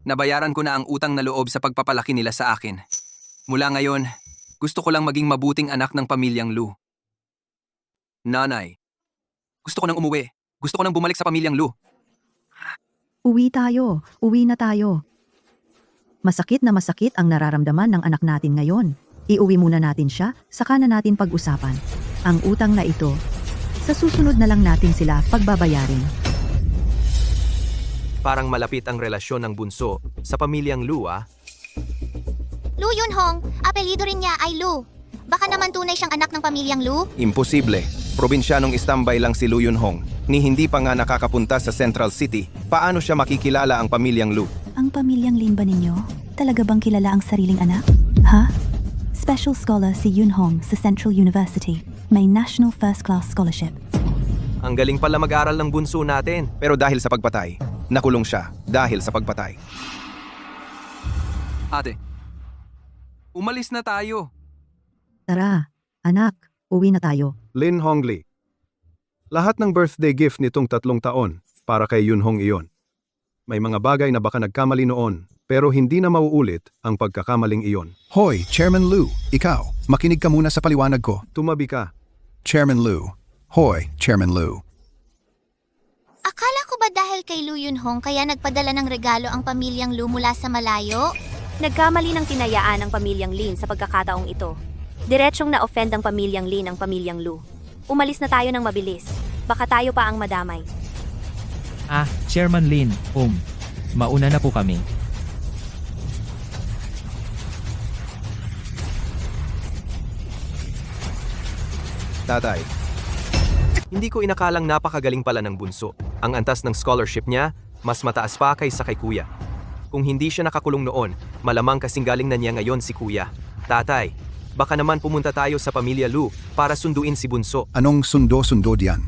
Speaker 2: Nabayaran ko na ang utang na loob sa pagpapalaki nila sa akin. Mula ngayon, gusto ko lang maging mabuting anak ng pamilyang Lu. Nanay, gusto ko nang umuwi. Gusto ko nang bumalik sa pamilyang Lu.
Speaker 4: Uwi tayo. Uwi na tayo. Masakit na masakit ang nararamdaman ng anak natin ngayon. Iuwi muna natin siya, saka na natin pag-usapan. Ang utang na ito, sa susunod na lang natin sila pagbabayarin.
Speaker 6: Parang malapit ang relasyon ng bunso sa pamilyang Lu, ah.
Speaker 9: Lu Yunhong, apelyido rin niya ay Lu. Baka naman tunay siyang anak ng pamilyang Lu?
Speaker 11: Imposible. Probinsyanong istambay lang si Lu Yunhong. Ni hindi pa nga nakakapunta sa Central City. Paano siya makikilala ang pamilyang Lu?
Speaker 5: Ang pamilyang Lin ba ninyo? Talaga bang kilala ang sariling anak? Ha? Special scholar si Yunhong sa Central University. May National First Class Scholarship.
Speaker 6: Ang galing pala mag-aral ng bunso natin.
Speaker 11: Pero dahil sa pagpatay, nakulong siya dahil sa pagpatay.
Speaker 2: Ate, umalis na tayo.
Speaker 4: Tara, anak, uwi na tayo.
Speaker 1: Lin Hongli. Lahat ng birthday gift nitong 3 taon para kay Yunhong iyon. May mga bagay na baka nagkamali noon, pero hindi na mauulit ang pagkakamaling iyon.
Speaker 12: Hoy, Chairman Lu, ikaw, makinig ka muna sa paliwanag ko.
Speaker 1: Tumabi ka.
Speaker 12: Chairman Lu. Hoy, Chairman Lu.
Speaker 9: Akala ko ba dahil kay Lu Yunhong kaya nagpadala ng regalo ang pamilyang Lu mula sa malayo?
Speaker 7: Nagkamali ng tinayaan ang pamilyang Lin sa pagkakataong ito. Diretsyong na-offend ang pamilyang Lin ang pamilyang Lu. Umalis na tayo ng mabilis. Baka tayo pa ang madamay.
Speaker 3: Chairman Lin, Mauna na po kami.
Speaker 11: Tatay,
Speaker 6: Hindi ko inakalang napakagaling pala ng bunso. Ang antas ng scholarship niya, mas mataas pa kaysa kay kuya. Kung hindi siya nakakulong noon, malamang kasing galing na niya ngayon si kuya. Tatay, baka naman pumunta tayo sa pamilya Lu para sunduin si bunso.
Speaker 12: Anong sundo-sundo diyan?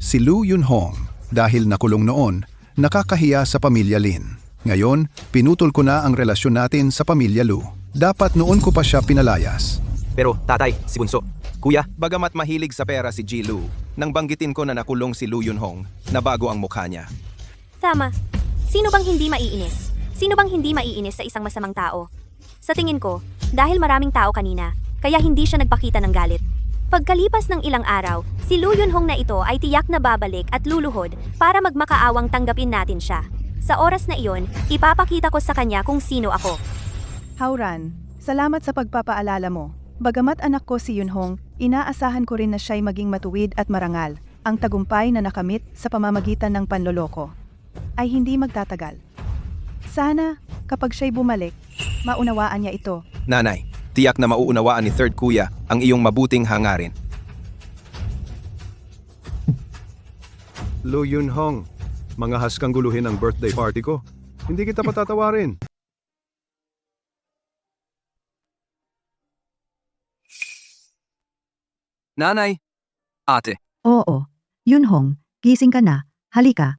Speaker 12: Si Lu Yunhong, dahil nakulong noon, nakakahiya sa pamilya Lin. Ngayon, pinutol ko na ang relasyon natin sa pamilya Lu. Dapat noon ko pa siya pinalayas.
Speaker 6: Pero tatay, si bunso, kuya,
Speaker 11: bagamat mahilig sa pera si Ji Lu, nang banggitin ko na nakulong si Lu Yunhong, nabago ang mukha niya.
Speaker 7: Tama. Sino bang hindi maiinis? Sino bang hindi maiinis sa isang masamang tao? Sa tingin ko, dahil maraming tao kanina, kaya hindi siya nagpakita ng galit. Pagkalipas ng ilang araw, si Lu Yunhong na ito ay tiyak na babalik at luluhod para magmakaawang tanggapin natin siya. Sa oras na iyon, ipapakita ko sa kanya kung sino ako.
Speaker 10: Hauran, salamat sa pagpapaalala mo. Bagamat anak ko si Yunhong, inaasahan ko rin na siya'y maging matuwid at marangal. Ang tagumpay na nakamit sa pamamagitan ng panloloko ay hindi magtatagal. Sana, kapag siya'y bumalik, maunawaan niya ito.
Speaker 11: Nanay, tiyak na mauunawaan ni Third Kuya ang iyong mabuting hangarin.
Speaker 1: Lu Yunhong, mangahas kang guluhin ang birthday party ko. Hindi kita patatawarin.
Speaker 2: Nanay, ate,
Speaker 4: Oo, Yunhong, gising ka na, halika.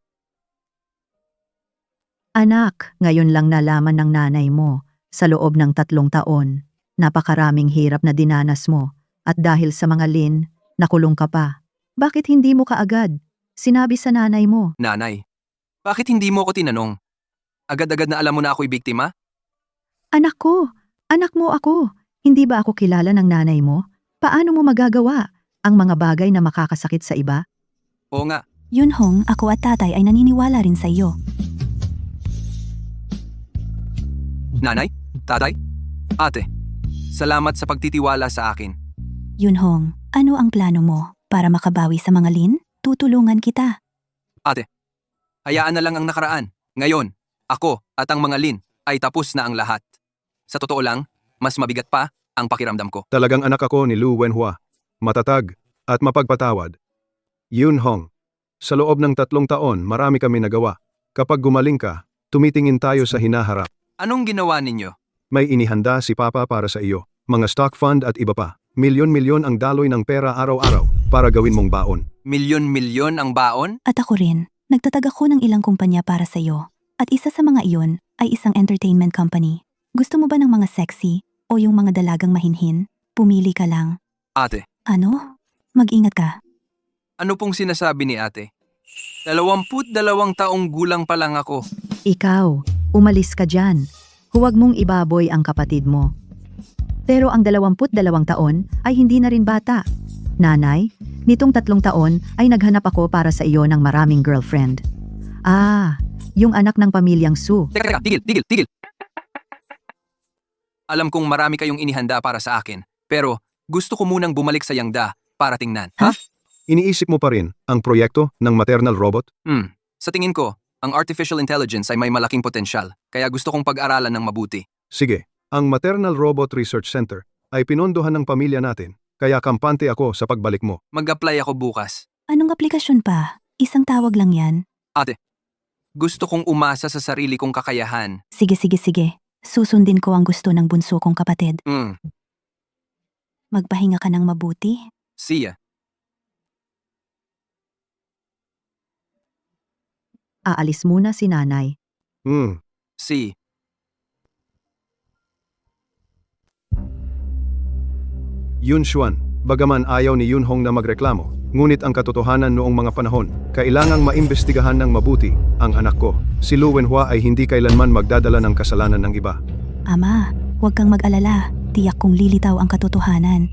Speaker 4: Anak, ngayon lang nalaman ng nanay mo, sa loob ng 3 taon, napakaraming hirap na dinanas mo, at dahil sa mga Lin, nakulong ka pa. Bakit hindi mo kaagad sinabi sa nanay mo?
Speaker 2: nanay. Bakit hindi mo ko tinanong? Agad-agad na alam mo na ako'y biktima?
Speaker 4: Anak ko, anak mo ako. Hindi ba ako kilala ng nanay mo? Paano mo magagawa ang mga bagay na makakasakit sa iba?
Speaker 2: Oo nga,
Speaker 5: Yunhong, ako at tatay ay naniniwala rin sa iyo.
Speaker 2: nanay, tatay, ate. Salamat sa pagtitiwala sa akin.
Speaker 5: Yunhong, ano ang plano mo para makabawi sa mga Lin? Tutulungan kita.
Speaker 2: Ate, hayaan na lang ang nakaraan. Ngayon, ako at ang mga Lin ay tapos na ang lahat. Sa totoo lang, mas mabigat pa ang pakiramdam ko.
Speaker 1: Talagang anak ako ni Lu Wenhua. Matatag at mapagpatawad. Yunhong, sa loob ng 3 taon marami kami nagawa. Kapag gumaling ka, tumitingin tayo sa hinaharap.
Speaker 2: Anong ginawa ninyo?
Speaker 1: May inihanda si Papa para sa iyo. Mga stock fund at iba pa. Milyon-milyon ang daloy ng pera araw-araw para gawin mong baon.
Speaker 2: Milyon-milyon ang baon?
Speaker 5: At ako rin, nagtatag ako ng ilang kumpanya para sa iyo. At isa sa mga iyon ay isang entertainment company. Gusto mo ba ng mga sexy o yung mga dalagang mahinhin? Pumili ka lang.
Speaker 2: Ate,
Speaker 5: Ano? Mag-ingat ka.
Speaker 2: ano pong sinasabi ni ate? 22 taong gulang pa lang ako.
Speaker 4: Ikaw, umalis ka dyan. Huwag mong ibaboy ang kapatid mo. Pero ang 22 taon ay hindi na rin bata. Nanay, nitong 3 taon ay naghanap ako para sa iyo ng maraming girlfriend. Yung anak ng pamilyang Su.
Speaker 2: Teka, tigil. Alam kong marami kayong inihanda para sa akin, pero gusto ko munang bumalik sa Yangda para tingnan. Ha?
Speaker 1: Iniisip mo pa rin ang proyekto ng maternal robot?
Speaker 2: Sa tingin ko, ang artificial intelligence ay may malaking potensyal, kaya gusto kong pag-aralan ng mabuti.
Speaker 1: Sige, ang Maternal Robot Research Center ay pinondohan ng pamilya natin, kaya kampante ako sa pagbalik mo.
Speaker 2: Mag-apply ako bukas.
Speaker 5: Anong aplikasyon pa? Isang tawag lang yan.
Speaker 2: Ate, gusto kong umasa sa sarili kong kakayahan.
Speaker 5: Sige. Susundin ko ang gusto ng bunso kong kapatid. Magpahinga ka ng mabuti.
Speaker 2: See ya.
Speaker 4: Aalis muna si nanay.
Speaker 2: See.
Speaker 1: Yun Xuan, bagaman ayaw ni Yunhong na magreklamo, ngunit ang katotohanan noong mga panahon, kailangang maimbestigahan ng mabuti ang anak ko. Si Lu Wenhua ay hindi kailanman magdadala ng kasalanan ng iba.
Speaker 5: Ama, huwag kang mag-alala. Tiyak kong lilitaw ang katotohanan.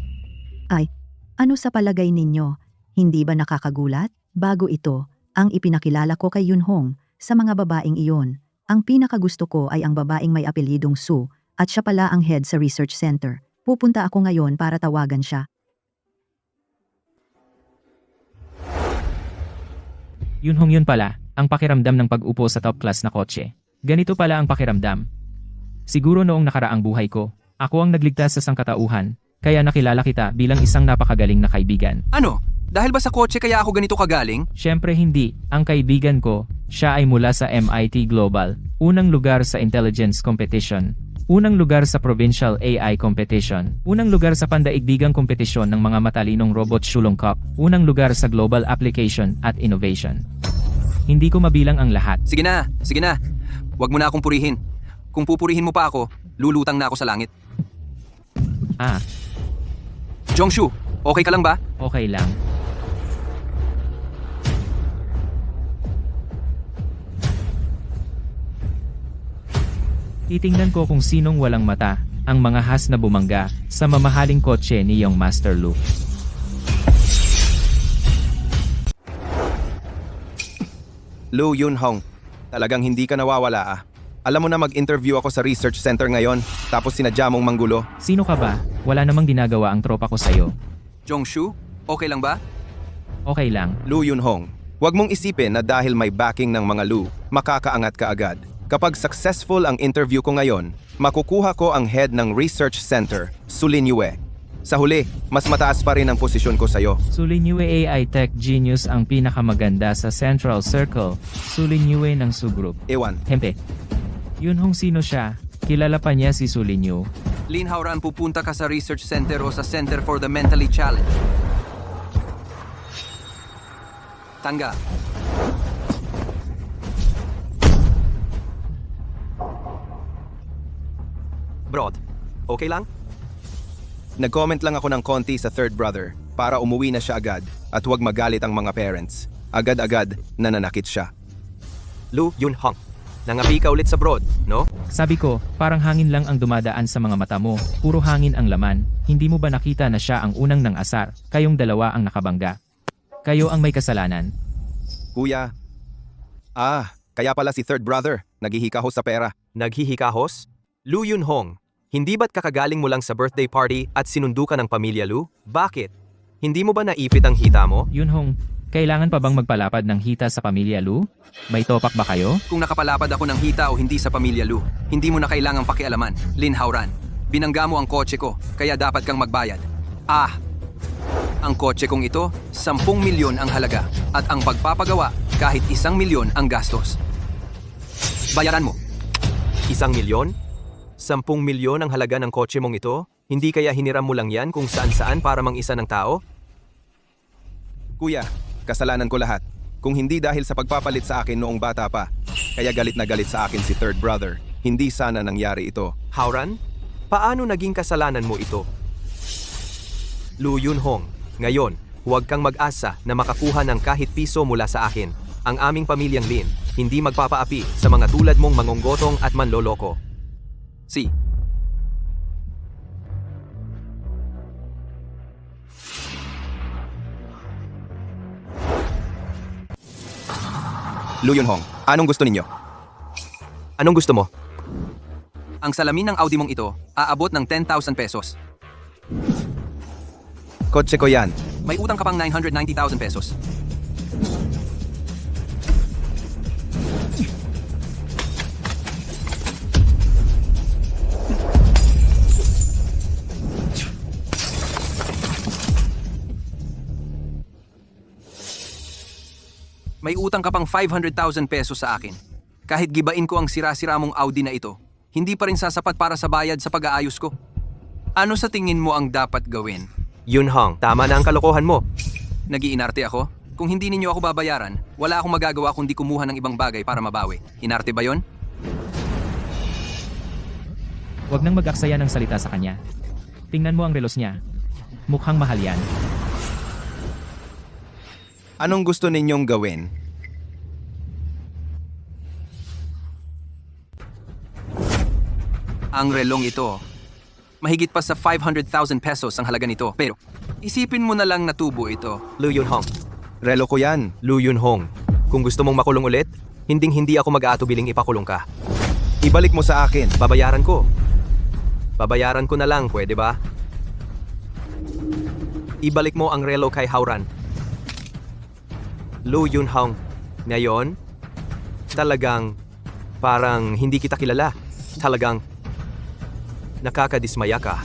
Speaker 4: Ano sa palagay ninyo? Hindi ba nakakagulat? Bago ito, ang ipinakilala ko kay Yunhong sa mga babaeng iyon. Ang pinakagusto ko ay ang babaeng may apelyidong Su at siya pala ang head sa research center. Pupunta ako ngayon para tawagan siya.
Speaker 3: Yunhong yun pala, ang pakiramdam ng pag-upo sa top class na kotse. Ganito pala ang pakiramdam. Siguro noong nakaraang buhay ko, ako ang nagligtas sa sangkatauhan, kaya nakilala kita bilang isang napakagaling na kaibigan.
Speaker 2: Ano? Dahil ba sa kotse kaya ako ganito kagaling?
Speaker 3: Siyempre hindi, ang kaibigan ko, siya ay mula sa MIT Global, unang lugar sa Intelligence Competition, unang lugar sa Provincial AI Competition, unang lugar sa pandaigdigang kompetisyon ng mga matalinong robot Shulong Cup, unang lugar sa Global Application at Innovation. Hindi ko mabilang ang lahat.
Speaker 2: Sige na, sige na. Huwag mo na akong purihin. Kung pupurihin mo pa ako, lulutang na ako sa langit.
Speaker 3: Ah,
Speaker 2: Jongshu, okay ka lang ba?
Speaker 3: okay lang. Titingnan ko kung sinong walang mata, ang mga has na bumangga, sa mamahaling kotse ni Young Master Lu.
Speaker 11: Lu Yunhong, talagang hindi ka nawawala ah. Alam mo na mag-interview ako sa research center ngayon, tapos sinadya mong manggulo.
Speaker 3: Sino ka ba? Wala namang ginagawa ang tropa ko sa'yo.
Speaker 2: Jongshu, okay lang ba?
Speaker 3: Okay lang.
Speaker 11: Lu Yunhong, huwag mong isipin na dahil may backing ng mga Lu, makakaangat ka agad. Kapag successful ang interview ko ngayon, makukuha ko ang head ng research center, Su Linyue. Sa huli, mas mataas pa rin ang posisyon ko sa'yo.
Speaker 3: Su Linyue AI Tech Genius ang pinakamaganda sa Central Circle. Su Linyue ng Su Group.
Speaker 11: Ewan,
Speaker 3: Hempe. Yunhong sino siya? Kilala pa niya si Su Linyu.
Speaker 2: Lin Hauran, pupunta ka sa research center o sa Center for the Mentally Challenged. Tanga.
Speaker 6: Brod, okay lang?
Speaker 11: nag-comment lang ako ng konti sa third brother para umuwi na siya agad at huwag magalit ang mga parents. Agad-agad nananakit siya.
Speaker 6: Lu Yunhong, nangapi ka ulit sa broad, no?
Speaker 3: Sabi ko, parang hangin lang ang dumadaan sa mga mata mo, puro hangin ang laman, hindi mo ba nakita na siya ang unang ng asar, kayong dalawa ang nakabangga? Kayo ang may kasalanan.
Speaker 11: Kuya, kaya pala si third brother, naghihikahos sa pera.
Speaker 6: Naghihikahos? Lu Yunhong, hindi ba't kakagaling mo lang sa birthday party at sinundo ka ng pamilya Lu? Bakit? Hindi mo ba naipit ang hita mo?
Speaker 3: Yunhong, kailangan pa bang magpalapad ng hita sa pamilya Lu? May topak ba kayo?
Speaker 2: Kung nakapalapad ako ng hita o hindi sa pamilya Lu, hindi mo na kailangang pakialaman. Lin Hauran, binangga mo ang kotse ko, kaya dapat kang magbayad. Ang kotse kong ito, 10 milyon ang halaga, at ang pagpapagawa, kahit 1 milyon ang gastos. Bayaran mo.
Speaker 6: 1 milyon? 10 milyon ang halaga ng kotse mong ito? Hindi kaya hiniram mo lang yan kung saan-saan para mang-isa ng tao?
Speaker 11: Kuya, kasalanan ko lahat. Kung hindi dahil sa pagpapalit sa akin noong bata pa, kaya galit na galit sa akin si third brother, hindi sana nangyari ito.
Speaker 6: Hauran, paano naging kasalanan mo ito? Lu Yunhong, ngayon, huwag kang mag-asa na makakuha ng kahit piso mula sa akin. Ang aming pamilyang Lin, hindi magpapaapi sa mga tulad mong mangonggotong at manloloko.
Speaker 2: Si.
Speaker 11: Lu Yunhong, anong gusto ninyo?
Speaker 6: Anong gusto mo?
Speaker 2: Ang salamin ng Audi mong ito, aabot ng 10,000 pesos.
Speaker 11: Kotse ko yan.
Speaker 2: May utang ka pang 990,000 pesos. May utang ka pang 500,000 pesos sa akin. Kahit gibain ko ang sira-sira mong Audi na ito, hindi pa rin sasapat para sa bayad sa pag-aayos ko. Ano sa tingin mo ang dapat gawin?
Speaker 6: Yunhong, tama na ang kalokohan mo.
Speaker 2: Nag-iinarte ako? Kung hindi ninyo ako babayaran, wala akong magagawa kundi kumuha ng ibang bagay para mabawi. Inarte ba yon?
Speaker 3: Huwag nang mag-aksaya ng salita sa kanya. Tingnan mo ang relos niya. Mukhang mahal yan.
Speaker 11: Anong gusto ninyong gawin?
Speaker 2: Ang relong ito, mahigit pa sa 500,000 pesos ang halaga nito. Pero, isipin mo na lang na tubo ito.
Speaker 6: Lu Yunhong,
Speaker 11: Relo ko yan.
Speaker 6: Lu Yunhong, kung gusto mong makulong ulit, hindi ako mag-aatubiling ipakulong ka.
Speaker 11: Ibalik mo sa akin.
Speaker 6: Babayaran ko. Babayaran ko na lang, pwede ba? Ibalik mo ang relo kay Hauran. Lu Yunhong, ngayon, talagang Parang hindi kita kilala. Talagang nakakadismaya ka.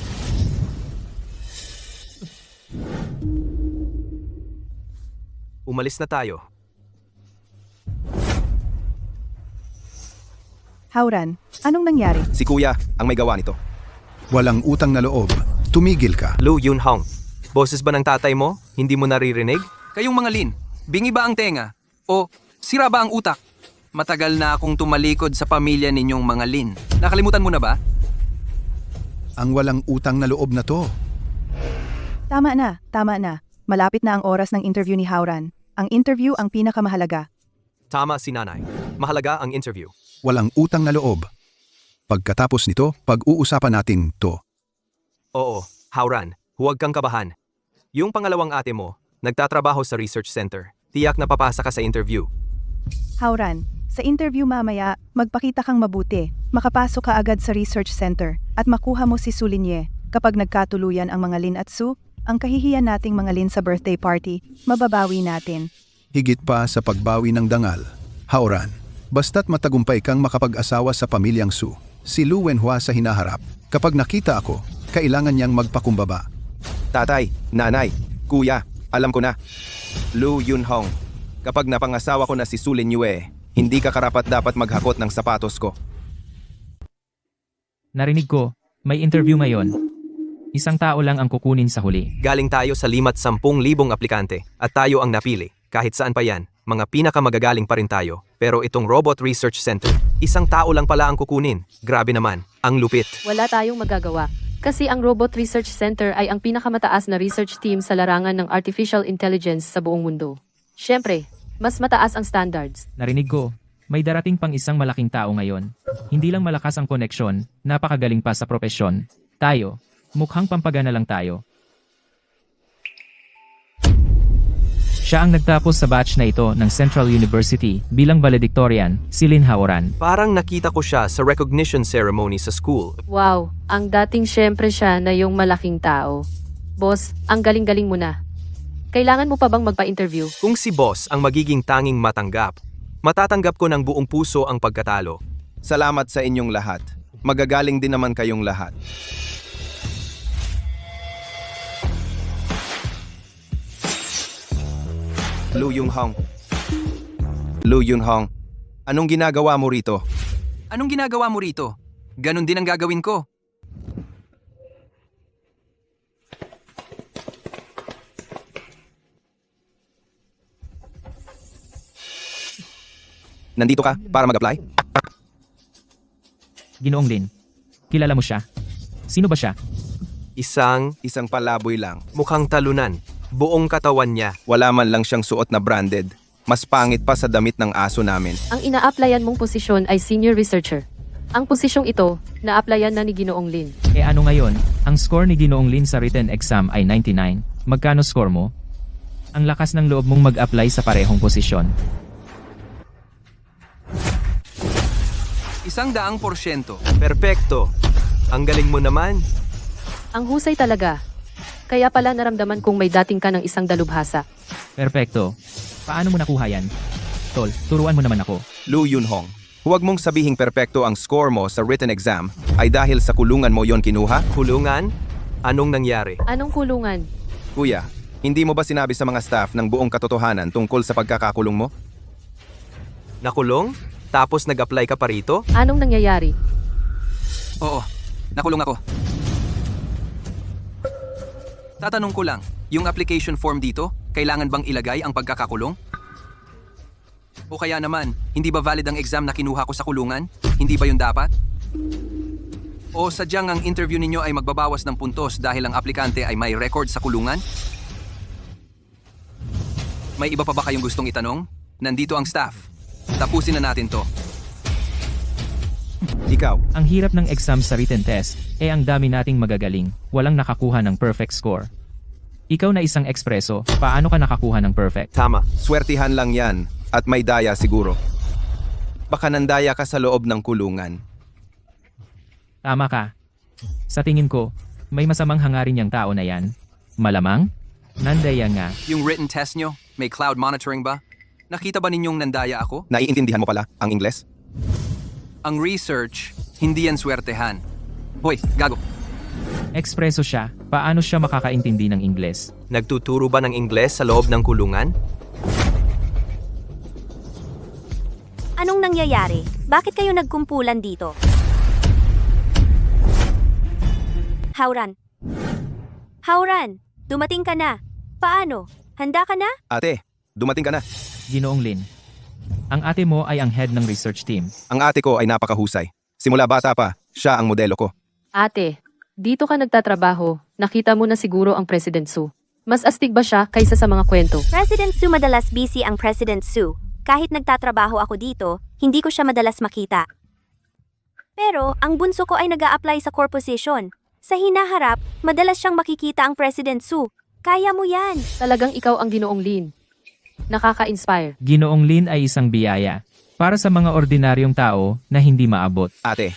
Speaker 6: Umalis na tayo.
Speaker 10: Hauran, anong nangyari?
Speaker 11: Si kuya ang may gawa nito.
Speaker 12: Walang utang na loob. Tumigil ka.
Speaker 6: Lu Yunhong, boses ba ng tatay mo? Hindi mo naririnig?
Speaker 2: Kayong mga Lin, bingi ba ang tenga? O sira ba ang utak? Matagal na akong tumalikod sa pamilya ninyong mga Lin. Nakalimutan mo na ba?
Speaker 12: Ang walang utang na loob na to.
Speaker 10: Tama na, tama na. Malapit na ang oras ng interview ni Hauran. Ang interview ang pinakamahalaga.
Speaker 6: Tama si nanay. Mahalaga ang interview.
Speaker 12: Walang utang na loob. Pagkatapos nito, pag-uusapan natin to.
Speaker 6: Oo, Hauran, huwag kang kabahan. Yung pangalawang ate mo, nagtatrabaho sa research center. Tiyak na papasa ka sa interview.
Speaker 10: Hauran, sa interview mamaya, magpakita kang mabuti. Makapasok ka agad sa research center at makuha mo si Sulinye. Kapag nagkatuluyan ang mga Lin at Su, ang kahihiyan nating mga Lin sa birthday party, mababawi natin.
Speaker 12: Higit pa sa pagbawi ng dangal. Hauran, basta't matagumpay kang makapag-asawa sa pamilyang Su. Si Lu Wenhua sa hinaharap. Kapag nakita ako, kailangan niyang magpakumbaba.
Speaker 11: Tatay, nanay, kuya, alam ko na. Lu Yunhong, kapag napangasawa ko na si Su Linyue, hindi ka karapat dapat maghakot ng sapatos ko.
Speaker 3: Narinig ko, may interview ngayon. Isang tao lang ang kukunin sa huli.
Speaker 6: Galing tayo sa 10,000 aplikante at tayo ang napili. Kahit saan pa yan, mga pinakamagagaling pa rin tayo. Pero itong Robot Research Center, isang tao lang pala ang kukunin. Grabe naman, ang lupit.
Speaker 8: Wala tayong magagawa. Kasi ang Robot Research Center ay ang pinakamataas na research team sa larangan ng artificial intelligence sa buong mundo. Siyempre, mas mataas ang standards.
Speaker 3: Narinig ko, may darating pang isang malaking tao ngayon. Hindi lang malakas ang koneksyon, napakagaling pa sa propesyon. Tayo, mukhang pampagana lang tayo. Siya ang nagtapos sa batch na ito ng Central University bilang valedictorian, si Lin Hauran.
Speaker 6: Parang nakita ko siya sa recognition ceremony sa school.
Speaker 8: Wow, ang dating siyempre siya na yung malaking tao. Boss, ang galing-galing mo na. Kailangan mo pa bang magpa-interview?
Speaker 6: Kung si boss ang magiging tanging matanggap, matatanggap ko ng buong puso ang pagkatalo.
Speaker 11: Salamat sa inyong lahat. Magagaling din naman kayong lahat. Lu Yunhong. Lu Yunhong, anong ginagawa mo rito?
Speaker 2: Anong ginagawa mo rito? Ganon din ang gagawin ko.
Speaker 11: Nandito ka para mag-apply?
Speaker 3: Ginoong Lin, kilala mo siya? Sino ba siya?
Speaker 6: Isang
Speaker 11: Palaboy lang.
Speaker 6: mukhang talunan. Buong katawan niya.
Speaker 11: Wala man lang siyang suot na branded. Mas pangit pa sa damit ng aso namin.
Speaker 8: Ang ina-applyan mong posisyon ay senior researcher. Ang posisyong ito, na-applyan na ni Ginoong Lin.
Speaker 3: E ano ngayon, ang score ni Ginoong Lin sa written exam ay 99. Magkano score mo? Ang lakas ng loob mong mag-apply sa parehong posisyon.
Speaker 2: 100%.
Speaker 6: Perpekto. Ang galing mo naman.
Speaker 8: Ang husay talaga. Kaya pala naramdaman kong may dating ka ng isang dalubhasa.
Speaker 3: Perfecto. Paano mo nakuha yan? Tol, turuan mo naman ako.
Speaker 11: Lu Yunhong, huwag mong sabihing perpekto ang score mo sa written exam ay dahil sa kulungan mo yon kinuha?
Speaker 6: Kulungan? Anong nangyari?
Speaker 8: Anong kulungan?
Speaker 11: Kuya, hindi mo ba sinabi sa mga staff ng buong katotohanan tungkol sa pagkakakulong mo?
Speaker 6: Nakulong? Tapos nag-apply ka pa rito?
Speaker 8: Anong nangyayari?
Speaker 2: Oo, nakulong ako. Tatanong ko lang, yung application form dito, kailangan bang ilagay ang pagkakakulong? O kaya naman, hindi ba valid ang exam na kinuha ko sa kulungan? Hindi ba yun dapat? O sadyang ang interview ninyo ay magbabawas ng puntos dahil ang aplikante ay may record sa kulungan? May iba pa ba kayong gustong itanong? Nandito ang staff. Tapusin na natin to.
Speaker 11: Ikaw,
Speaker 3: Ang hirap ng exam sa written test, ang dami nating magagaling, walang nakakuha ng perfect score. Ikaw na isang ekspreso, paano ka nakakuha ng perfect?
Speaker 6: Tama.
Speaker 11: swertihan lang yan at may daya siguro. Baka nandaya ka sa loob ng kulungan.
Speaker 3: Tama ka. Sa tingin ko, may masamang hangarin yung tao na yan. Malamang? Nandaya nga.
Speaker 2: Yung written test nyo, may cloud monitoring ba? Nakita ba ninyong nandaya ako?
Speaker 11: Naiintindihan mo pala ang Ingles?
Speaker 2: Ang research, hindi yan swertehan. Hoy, gago.
Speaker 3: Ekspreso siya, paano siya makakaintindi ng Ingles?
Speaker 6: Nagtuturo ba ng Ingles sa loob ng kulungan?
Speaker 7: Anong nangyayari? Bakit kayo nagkumpulan dito? Hauran. Hauran, dumating ka na. Paano? Handa ka na?
Speaker 11: Ate, dumating ka na.
Speaker 3: Ginoong Lin. Ang ate mo ay ang head ng research team.
Speaker 11: Ang ate ko ay napakahusay. Simula bata pa, siya ang modelo ko.
Speaker 8: Ate, dito ka nagtatrabaho, nakita mo na siguro ang President Su. Mas astig ba siya kaysa sa mga kwento?
Speaker 7: President Su, madalas busy ang President Su. Kahit nagtatrabaho ako dito, hindi ko siya madalas makita. Pero, ang bunso ko ay nag-a-apply sa core position. Sa hinaharap, madalas siyang makikita ang President Su. Kaya mo yan.
Speaker 8: Talagang ikaw ang Ginoong Lin. Nakaka-inspire.
Speaker 3: Ginoong Lin ay isang biyaya para sa mga ordinaryong tao na hindi maabot.
Speaker 11: Ate,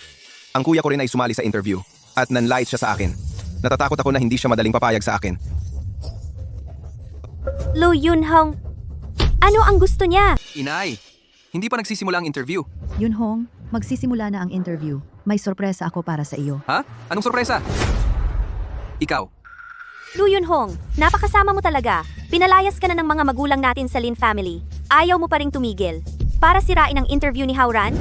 Speaker 11: ang kuya ko rin ay sumali sa interview at nanlait siya sa akin. Natatakot ako na hindi siya madaling papayag sa akin.
Speaker 7: Lu Yunhong, ano ang gusto niya?
Speaker 2: Inay, hindi pa nagsisimula ang interview.
Speaker 4: Yunhong, magsisimula na ang interview. May sorpresa ako para sa iyo.
Speaker 2: Ha? Anong sorpresa? Ikaw.
Speaker 7: Lu Yunhong, napakasama mo talaga. Pinalayas ka na ng mga magulang natin sa Lin family. Ayaw mo pa ring tumigil. Para sirain ang interview ni Hauran?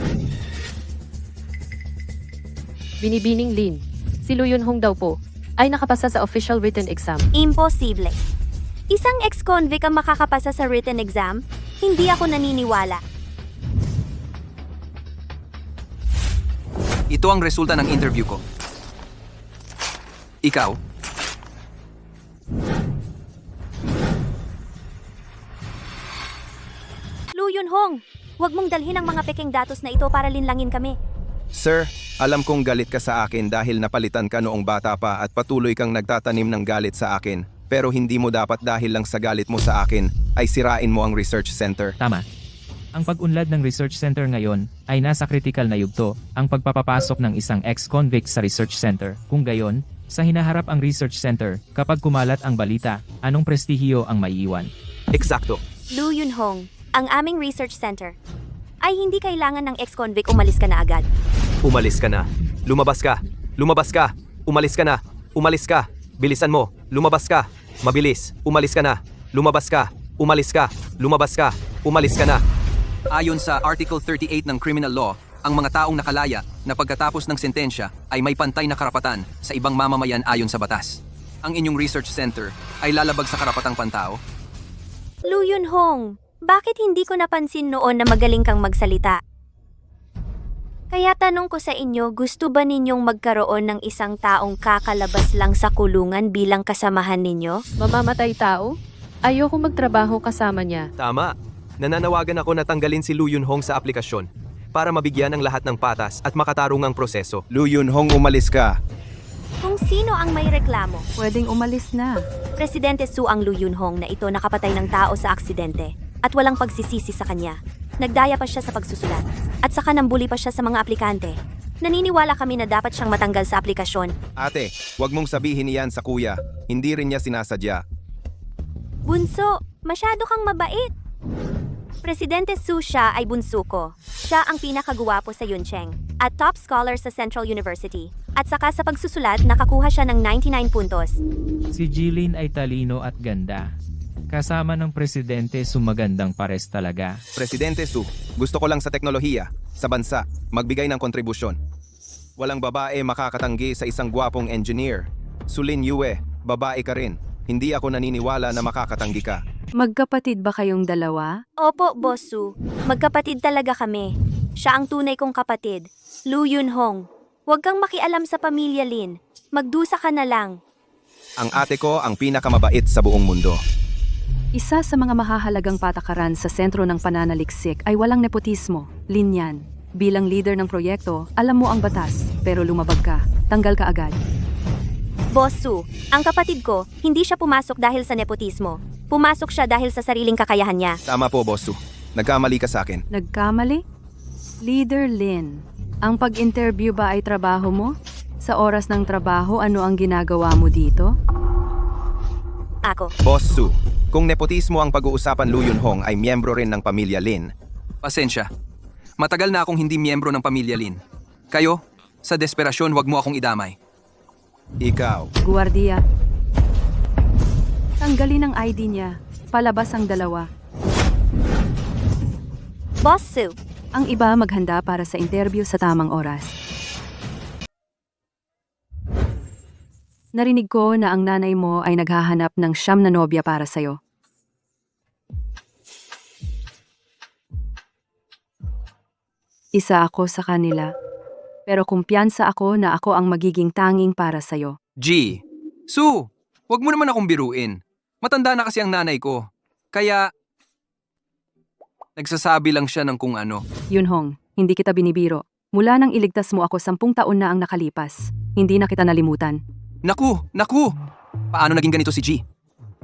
Speaker 8: Binibining Lin. Si Lu Yunhong daw po ay nakapasa sa official written exam.
Speaker 7: Imposible. Isang ex-convict ang makakapasa sa written exam? Hindi ako naniniwala.
Speaker 2: Ito ang resulta ng interview ko. Ikaw?
Speaker 7: Lu Yunhong, huwag mong dalhin ang mga peking datos na ito para linlangin kami.
Speaker 11: Sir, alam kong galit ka sa akin dahil napalitan ka noong bata pa at patuloy kang nagtatanim ng galit sa akin. Pero hindi mo dapat dahil lang sa galit mo sa akin ay sirain mo ang research center.
Speaker 3: Tama. Ang pag-unlad ng research center ngayon ay nasa critical na yugto, ang pagpapapasok ng isang ex-convict sa research center. Kung gayon, sa hinaharap ang research center, kapag kumalat ang balita, anong prestihiyo ang maiiwan?
Speaker 6: Eksakto.
Speaker 7: Lu Yunhong, ang aming research center. Ay hindi kailangan ng ex-convict, umalis ka na agad.
Speaker 6: Umalis ka na. Lumabas ka. Lumabas ka. Umalis ka na. Umalis ka. Bilisan mo. Lumabas ka. Mabilis. Umalis ka na. Lumabas ka. Umalis ka. Lumabas ka. Umalis ka na.
Speaker 2: Ayon sa Article 38 ng Criminal Law, ang mga taong nakalaya na pagkatapos ng sentensya ay may pantay na karapatan sa ibang mamamayan ayon sa batas. Ang inyong research center ay lalabag sa karapatang pantao?
Speaker 7: Lu Yunhong, bakit hindi ko napansin noon na magaling kang magsalita? Kaya tanong ko sa inyo, gusto ba ninyong magkaroon ng isang taong kakalabas lang sa kulungan bilang kasamahan ninyo?
Speaker 8: Mamamatay tao? Ayoko magtrabaho kasama niya.
Speaker 6: Tama. Nananawagan ako na tanggalin si Lu Yunhong sa aplikasyon para mabigyan ng lahat ng patas at makatarungang proseso.
Speaker 11: Lu Yunhong, umalis ka.
Speaker 7: Kung sino ang may reklamo,
Speaker 10: Pwedeng umalis na.
Speaker 7: Presidente Su ang Lu Yunhong na ito nakapatay ng tao sa aksidente at walang pagsisisi sa kanya. Nagdaya pa siya sa pagsusulat at saka nambuli pa siya sa mga aplikante. Naniniwala kami na dapat siyang matanggal sa aplikasyon.
Speaker 11: Ate, wag mong sabihin iyan sa kuya. Hindi rin niya sinasadya.
Speaker 7: Bunso, masyado kang mabait. Presidente Su siya ay bunso ko. Siya ang pinakaguwapo sa Yuncheng at top scholar sa Central University. At saka sa pagsusulat, nakakuha siya ng 99 puntos.
Speaker 3: Si Jilin ay talino at ganda. Kasama ng presidente, sumagandang pares talaga.
Speaker 11: Presidente Su, gusto ko lang sa teknolohiya, sa bansa, magbigay ng kontribusyon. Walang babae makakatanggi sa isang gwapong engineer. Sulin Yue, babae ka rin. Hindi ako naniniwala na makakatanggi ka.
Speaker 10: Magkapatid ba kayong dalawa?
Speaker 7: Opo, Boss Su. Magkapatid talaga kami. Siya ang tunay kong kapatid. Lu Yunhong. Huwag kang makialam sa pamilya Lin. Magdusa ka na lang.
Speaker 11: Ang ate ko ang pinakamabait sa buong mundo.
Speaker 10: Isa sa mga mahahalagang patakaran sa sentro ng pananaliksik ay walang nepotismo, linyan. Bilang leader ng proyekto, alam mo ang batas, pero lumabag ka, tanggal ka agad.
Speaker 7: Boss Su, ang kapatid ko, hindi siya pumasok dahil sa nepotismo. Pumasok siya dahil sa sariling kakayahan niya.
Speaker 11: Tama po, Boss Su. Nagkamali ka sa akin.
Speaker 10: Nagkamali? Leader Lin, ang pag-interview ba ay trabaho mo? Sa oras ng trabaho, ano ang ginagawa mo dito?
Speaker 7: Ako.
Speaker 11: Boss Su, kung nepotismo ang pag-uusapan, Lu Yunhong ay miyembro rin ng pamilya Lin.
Speaker 2: Pasensya. Matagal na akong hindi miyembro ng pamilya Lin. Kayo, sa desperasyon wag mo akong idamay.
Speaker 11: Ikaw,
Speaker 10: Guardia. Tanggalin ang ID niya. Palabas ang dalawa.
Speaker 7: Boss Sue,
Speaker 10: Ang iba maghanda para sa interview sa tamang oras. Narinig ko na ang nanay mo ay naghahanap ng 9 na nobya para sa'yo. Isa ako sa kanila. Pero kumpiyansa ako na ako ang magiging tanging para sa'yo.
Speaker 2: G. Sue, wag mo naman akong biruin. Matanda na kasi ang nanay ko. Kaya, nagsasabi lang siya ng kung ano.
Speaker 10: Yunhong, hindi kita binibiro. Mula nang iligtas mo ako 10 taon na ang nakalipas. Hindi na kita nalimutan.
Speaker 2: Naku! Paano naging ganito si G?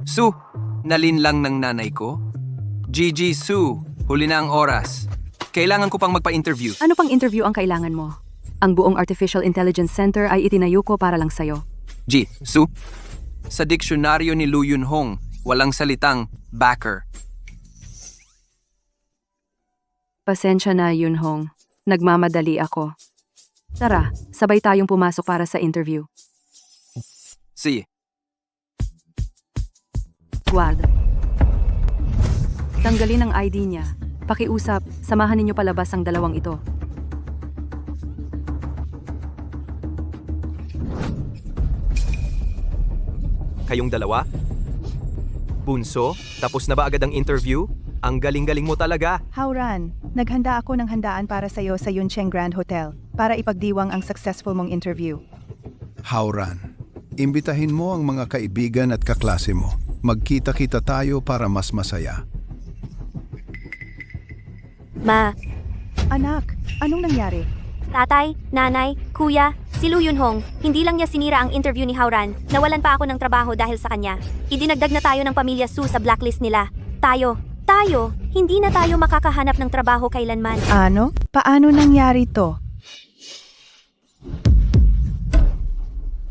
Speaker 2: Sue, nalin lang ng nanay ko? Gigi, Sue, huli na ang oras. Kailangan ko pang magpa-interview.
Speaker 10: Ano pang interview ang kailangan mo? Ang buong Artificial Intelligence Center ay itinayo ko para lang sa'yo.
Speaker 2: G, Sue, sa diksyonaryo ni Lu Yunhong, walang salitang backer.
Speaker 10: Pasensya na, Yunhong. Nagmamadali ako. Tara, sabay tayong pumasok para sa interview.
Speaker 2: Si,
Speaker 10: Guard. Tanggalin ang ID niya. Pakiusap, samahan ninyo palabas ang dalawang ito.
Speaker 6: Kayong dalawa? Bunso, tapos na ba agad ang interview? Ang galing-galing mo talaga.
Speaker 10: Hauran, naghanda ako ng handaan para sa'yo sa Yuncheng Grand Hotel para ipagdiwang ang successful mong interview.
Speaker 12: Hauran, imbitahin mo ang mga kaibigan at kaklase mo. Magkita-kita tayo para mas masaya.
Speaker 7: Ma,
Speaker 10: Anak, anong nangyari?
Speaker 7: tatay, nanay, kuya, si Lu Yunhong, hindi lang niya sinira ang interview ni Hauran, nawalan pa ako ng trabaho dahil sa kanya. Idinagdag na tayo ng pamilya Su sa blacklist nila. Tayo, hindi na tayo makakahanap ng trabaho kailanman.
Speaker 10: Ano? Paano nangyari to?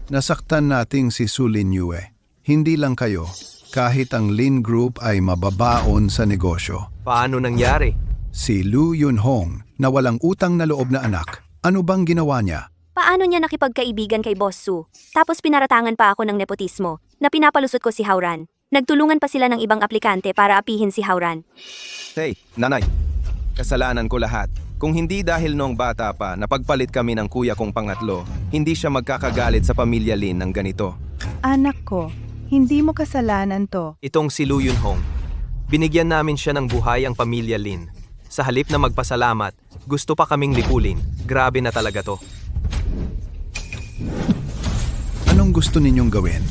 Speaker 12: Nasaktan nating si Sulin Yue. Hindi lang kayo, kahit ang Lin Group ay mababaon sa negosyo.
Speaker 6: Paano nangyari?
Speaker 12: Si Lu Yunhong na walang utang na loob na anak. Ano bang ginawa niya?
Speaker 7: Paano niya nakipagkaibigan kay Boss Su? Tapos pinaratangan pa ako ng nepotismo, na pinapalusot ko si Hauran. Nagtulungan pa sila ng ibang aplikante para apihin si Hauran.
Speaker 11: hey, nanay, kasalanan ko lahat. Kung hindi dahil noong bata pa, napagpalit kami ng kuya kong pangatlo, hindi siya magkakagalit sa pamilya Lin ng ganito.
Speaker 10: Anak ko, hindi mo kasalanan to.
Speaker 6: Itong si Lu Yunhong. Binigyan namin siya ng buhay ang pamilya Lin. Sa halip na magpasalamat, gusto pa kaming lipulin. Grabe na talaga to.
Speaker 12: Anong gusto ninyong gawin?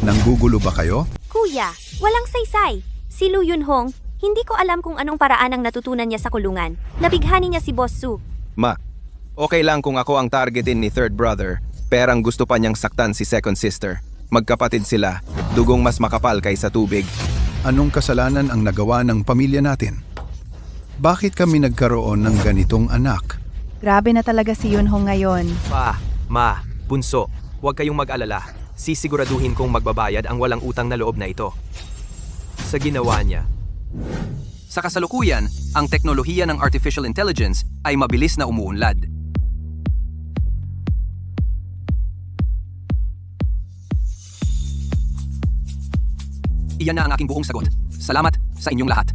Speaker 12: Nanggugulo ba kayo?
Speaker 7: Kuya, walang saysay. Si Lu Yunhong, hindi ko alam kung anong paraan ang natutunan niya sa kulungan. Nabighani niya si Boss Su.
Speaker 11: Ma, okay lang kung ako ang targetin ni third brother, pero ang gusto pa niyang saktan si second sister. Magkapatid sila, dugong mas makapal kaysa tubig.
Speaker 12: Anong kasalanan ang nagawa ng pamilya natin? Bakit kami nagkaroon ng ganitong anak?
Speaker 10: Grabe na talaga si Yunhong ngayon.
Speaker 6: Pa, ma, bunso, huwag kayong mag-alala. Sisiguraduhin kong magbabayad ang walang utang na loob na ito. Sa ginawa niya.
Speaker 2: sa kasalukuyan, ang teknolohiya ng artificial intelligence ay mabilis na umuunlad. Iyan na ang aking buong sagot. Salamat sa inyong lahat.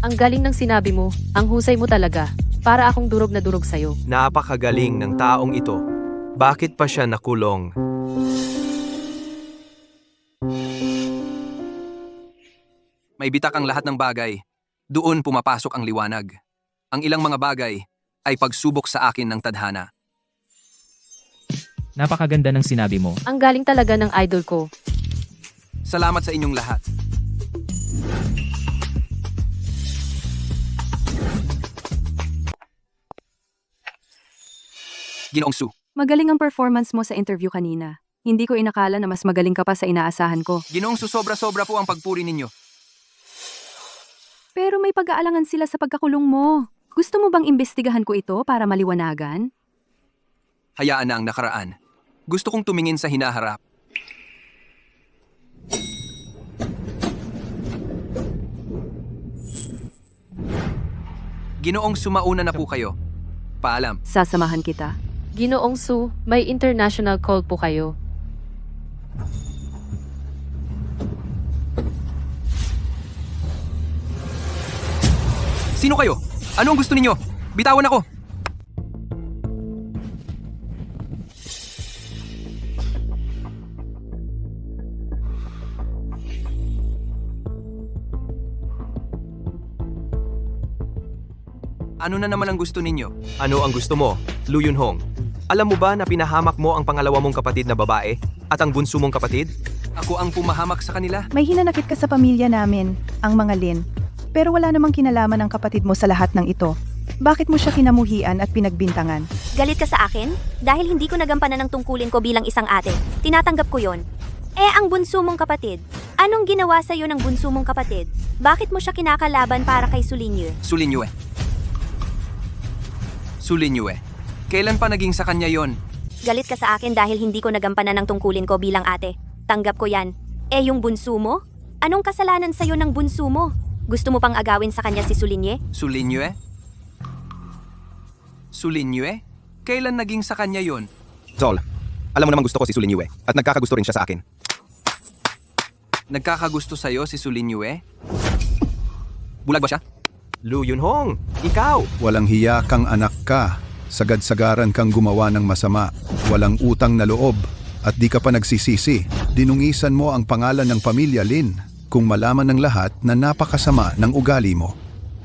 Speaker 8: Ang galing ng sinabi mo, ang husay mo talaga. Para akong durog na durog sa'yo.
Speaker 6: Napakagaling ng taong ito. Bakit pa siya nakulong?
Speaker 2: May bitak ang lahat ng bagay. Doon pumapasok ang liwanag. Ang ilang mga bagay ay pagsubok sa akin ng tadhana.
Speaker 3: Napakaganda ng sinabi mo.
Speaker 8: Ang galing talaga ng idol ko.
Speaker 2: Salamat sa inyong lahat. Ginoong Su,
Speaker 10: Magaling ang performance mo sa interview kanina. Hindi ko inakala na mas magaling ka pa sa inaasahan ko.
Speaker 2: Ginoong Su, sobra-sobra po ang pagpuri ninyo.
Speaker 10: Pero may pag-aalangan sila sa pagkakulong mo. Gusto mo bang imbestigahan ko ito para maliwanagan?
Speaker 2: Hayaan na ang nakaraan. Gusto kong tumingin sa hinaharap. Ginoong sumauna na po kayo. Paalam.
Speaker 4: Sasamahan kita.
Speaker 8: Ginoong Su, may international call po kayo.
Speaker 2: Sino kayo? Ano ang gusto ninyo? Bitawan ako! Ano na naman ang gusto ninyo?
Speaker 6: Ano ang gusto mo, Lu Yunhong? Alam mo ba na pinahamak mo ang pangalawa mong kapatid na babae at ang bunso mong kapatid?
Speaker 2: Ako ang pumahamak sa kanila.
Speaker 10: May hinanakit ka sa pamilya namin, ang mga Lin. Pero wala namang kinalaman ang kapatid mo sa lahat ng ito. Bakit mo siya kinamuhian at pinagbintangan?
Speaker 7: Galit ka sa akin? Dahil hindi ko nagampanan ng tungkulin ko bilang isang ate. Tinatanggap ko yon. Ang bunso mong kapatid. Anong ginawa sa'yo ng bunso mong kapatid? Bakit mo siya kinakalaban para kay Sulinyue?
Speaker 2: Sulinyue. Sulinyue. Kailan pa naging sa kanya yon?
Speaker 7: Galit ka sa akin dahil hindi ko nagampanan ng tungkulin ko bilang ate. Tanggap ko yan. Yung bunso mo? Anong kasalanan sa'yo ng bunso mo? Gusto mo pang agawin sa kanya si Sulinyue?
Speaker 2: Sulinyue? Sulinyue? Kailan naging sa kanya yon?
Speaker 11: Sol, alam mo naman gusto ko si Sulinyue at nagkakagusto rin siya sa akin.
Speaker 2: Nagkakagusto sa'yo si Sulinyue? Bulag ba siya?
Speaker 6: Lu Yunhong, ikaw!
Speaker 12: Walang hiya kang anak ka. Sagad-sagaran kang gumawa ng masama. Walang utang na loob. At di ka pa nagsisisi. Dinungisan mo ang pangalan ng pamilya Lin kung malaman ng lahat na napakasama ng ugali mo.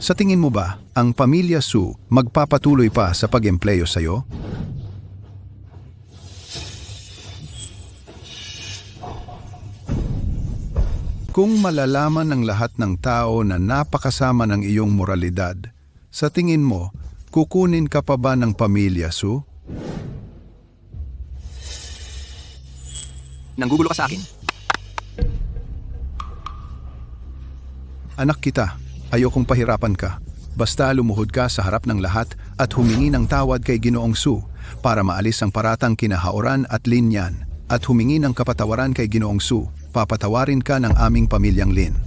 Speaker 12: Sa tingin mo ba, ang pamilya Su magpapatuloy pa sa pag-empleyo sa'yo? Kung malalaman ng lahat ng tao na napakasama ng iyong moralidad, sa tingin mo, kukunin ka pa ba ng pamilya Su?
Speaker 2: Nanggugulo ka sa akin.
Speaker 12: Anak kita, ayokong pahirapan ka. Basta lumuhod ka sa harap ng lahat at humingi ng tawad kay Ginoong Su para maalis ang paratang kina Haoran at Lin yan. At humingi ng kapatawaran kay Ginoong Su, papatawarin ka ng aming pamilyang Lin.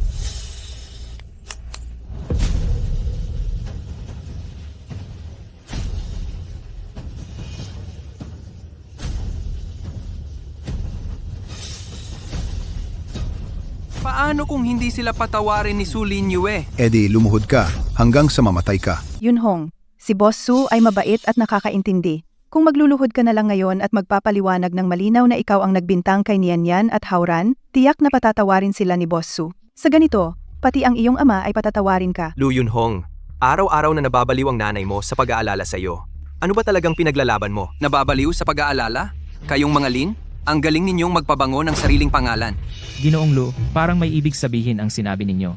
Speaker 2: Paano kung hindi sila patawarin ni Sulinyue?
Speaker 12: Edi lumuhod ka hanggang sa mamatay ka.
Speaker 10: Yunhong, si Boss Su ay mabait at nakakaintindi. Kung magluluhod ka na lang ngayon at magpapaliwanag ng malinaw na ikaw ang nagbintang kay Nianyan at Haoran, tiyak na patatawarin sila ni Boss Su. Sa ganito, pati ang iyong ama ay patatawarin ka.
Speaker 6: Lu Yunhong, araw-araw na nababaliw ang nanay mo sa pag-aalala sa iyo. Ano ba talagang pinaglalaban mo?
Speaker 2: Nababaliw sa pag-aalala? Kayong mga Lin? Ang galing ninyong magpabango ng sariling pangalan.
Speaker 3: Ginoong Lu, parang may ibig sabihin ang sinabi ninyo.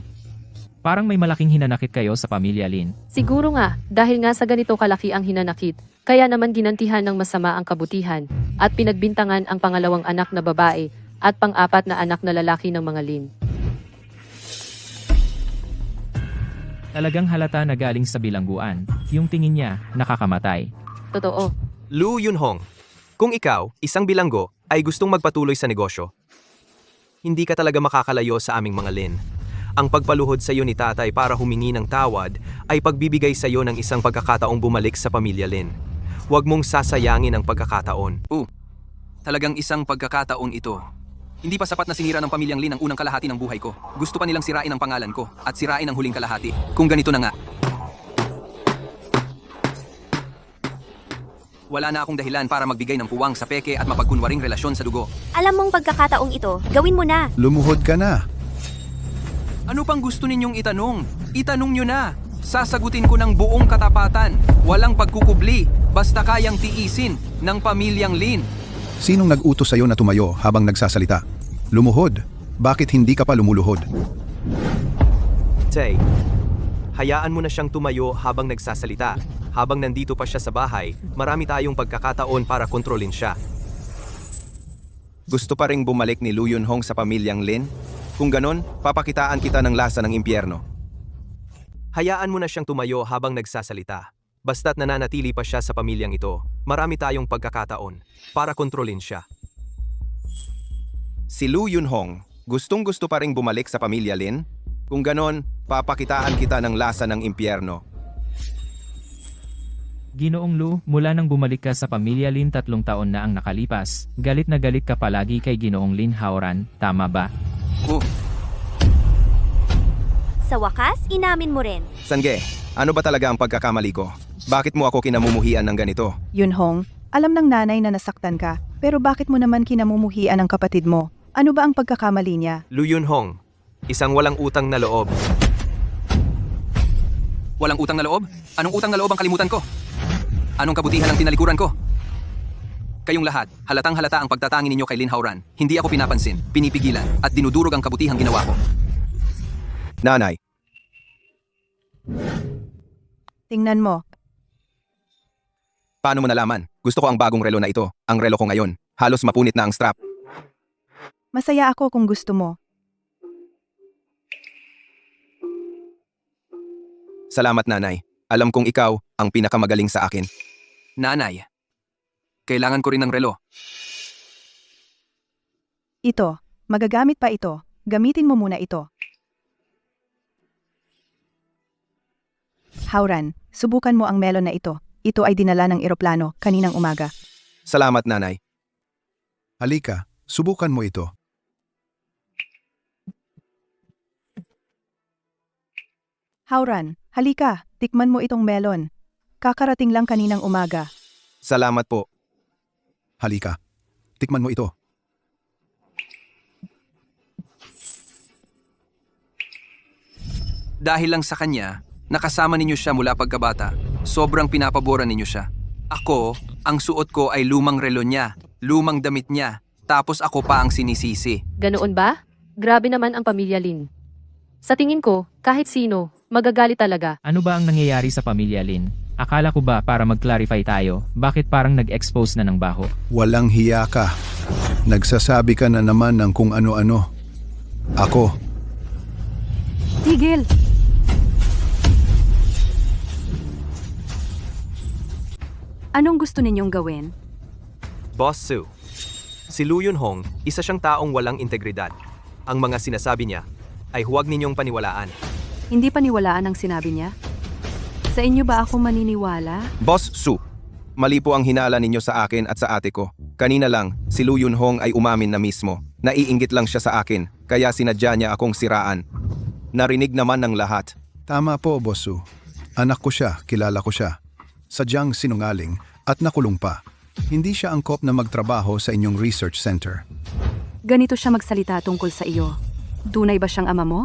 Speaker 3: Parang may malaking hinanakit kayo sa pamilya Lin.
Speaker 8: Siguro nga, dahil nga sa ganito kalaki ang hinanakit, kaya naman ginantihan ng masama ang kabutihan, at pinagbintangan ang pangalawang anak na babae, at pang-apat na anak na lalaki ng mga Lin.
Speaker 3: Talagang halata na galing sa bilangguan. Yung tingin niya, nakakamatay.
Speaker 8: Totoo.
Speaker 6: Lu Yunhong, kung ikaw, isang bilanggo, ay gustong magpatuloy sa negosyo, hindi ka talaga makakalayo sa aming mga Lin. Ang pagpaluhod sa iyo ni tatay para humingi ng tawad ay pagbibigay sa iyo ng isang pagkakataong bumalik sa pamilya Lin. Huwag mong sasayangin ang pagkakataon.
Speaker 2: Talagang isang pagkakataon ito. Hindi pa sapat na sinira ng pamilyang Lin ang unang kalahati ng buhay ko. Gusto pa nilang sirain ang pangalan ko at sirain ang huling kalahati. Kung ganito na nga. Wala na akong dahilan para magbigay ng puwang sa peke at mapagkunwaring relasyon sa dugo.
Speaker 7: Alam mong pagkakataong ito, gawin mo na.
Speaker 12: Lumuhod ka na.
Speaker 2: Ano pang gusto ninyong itanong? Itanong nyo na. Sasagutin ko ng buong katapatan. Walang pagkukubli. Basta kayang tiisin ng pamilyang Lin.
Speaker 12: Sinong nag-utos sa'yo na tumayo habang nagsasalita? Lumuhod. Bakit hindi ka pa lumuluhod?
Speaker 6: Tay, hayaan mo na siyang tumayo habang nagsasalita. Habang nandito pa siya sa bahay, marami tayong pagkakataon para kontrolin siya.
Speaker 11: Gusto pa ring bumalik ni Lu Yunhong sa pamilyang Lin? Kung ganon, papakitaan kita ng lasa ng impyerno.
Speaker 6: Hayaan mo na siyang tumayo habang nagsasalita. Basta't nananatili pa siya sa pamilyang ito, marami tayong pagkakataon para kontrolin siya.
Speaker 11: Si Lu Yunhong, gustong-gusto pa ring bumalik sa pamilya Lin? Kung ganon, papakitaan kita ng lasa ng impyerno.
Speaker 3: Ginoong Lu, mula nang bumalik ka sa pamilya Lin 3 taon na ang nakalipas, galit na galit ka palagi kay Ginoong Lin Haoran, tama ba?
Speaker 2: Oh,
Speaker 7: Sa wakas, inamin mo rin.
Speaker 11: Sangge, ano ba talaga ang pagkakamali ko? Bakit mo ako kinamumuhian ng ganito?
Speaker 10: Yunhong, alam ng nanay na nasaktan ka, pero bakit mo naman kinamumuhian ang kapatid mo? Ano ba ang pagkakamali niya?
Speaker 6: Lu Yunhong, isang walang utang na loob.
Speaker 2: walang utang na loob? Anong utang na loob ang kalimutan ko? Anong kabutihan ang tinalikuran ko? Kayong lahat, halatang halata ang pagtatangi ninyo kay Lin Haoran. Hindi ako pinapansin, pinipigilan, at dinudurog ang kabutihang ginawa ko.
Speaker 11: Nanay,
Speaker 10: Tingnan mo,
Speaker 11: paano mo nalaman? Gusto ko ang bagong relo na ito. Ang relo ko ngayon. Halos mapunit na ang strap.
Speaker 10: masaya ako kung gusto mo.
Speaker 11: Salamat nanay. Alam kong ikaw ang pinakamagaling sa akin.
Speaker 2: Nanay, kailangan ko rin ng relo.
Speaker 10: Ito, magagamit pa ito. Gamitin mo muna ito. Haoran, subukan mo ang melon na ito. Ito ay dinala ng eroplano kaninang umaga.
Speaker 11: Salamat nanay.
Speaker 12: Halika, subukan mo ito.
Speaker 10: Haoran, halika, tikman mo itong melon. Kakarating lang kaninang umaga.
Speaker 11: Salamat po.
Speaker 12: Halika, tikman mo ito.
Speaker 2: Dahil lang sa kanya, nakasama ninyo siya mula pagkabata. Sobrang pinapaboran ninyo siya. Ako, ang suot ko ay lumang relo niya, lumang damit niya, tapos ako pa ang sinisisi.
Speaker 8: Ganoon ba? Grabe naman ang pamilya Lin. Sa tingin ko, kahit sino, magagalit talaga.
Speaker 3: Ano ba ang nangyayari sa pamilya Lin? Akala ko ba para mag-clarify tayo, bakit parang nag-expose na ng baho?
Speaker 12: Walang hiya ka. Nagsasabi ka na naman ng kung ano-ano. Ako,
Speaker 10: Tigil! Anong gusto ninyong gawin?
Speaker 6: Boss Su, si Lu Yunhong, isa siyang taong walang integridad. Ang mga sinasabi niya ay huwag ninyong paniwalaan.
Speaker 10: Hindi paniwalaan ang sinabi niya? Sa inyo ba ako maniniwala?
Speaker 11: Boss Su, mali po ang hinala ninyo sa akin at sa ate ko. Kanina lang, si Lu Yunhong ay umamin na mismo. Naiinggit lang siya sa akin, kaya sinadya niya akong siraan. Narinig naman ng lahat.
Speaker 12: tama po, Boss Su. Anak ko siya, kilala ko siya. Sadyang sinungaling at nakulong pa. Hindi siya angkop na magtrabaho sa inyong research center.
Speaker 10: Ganito siya magsalita tungkol sa iyo. Tunay ba siyang ama mo?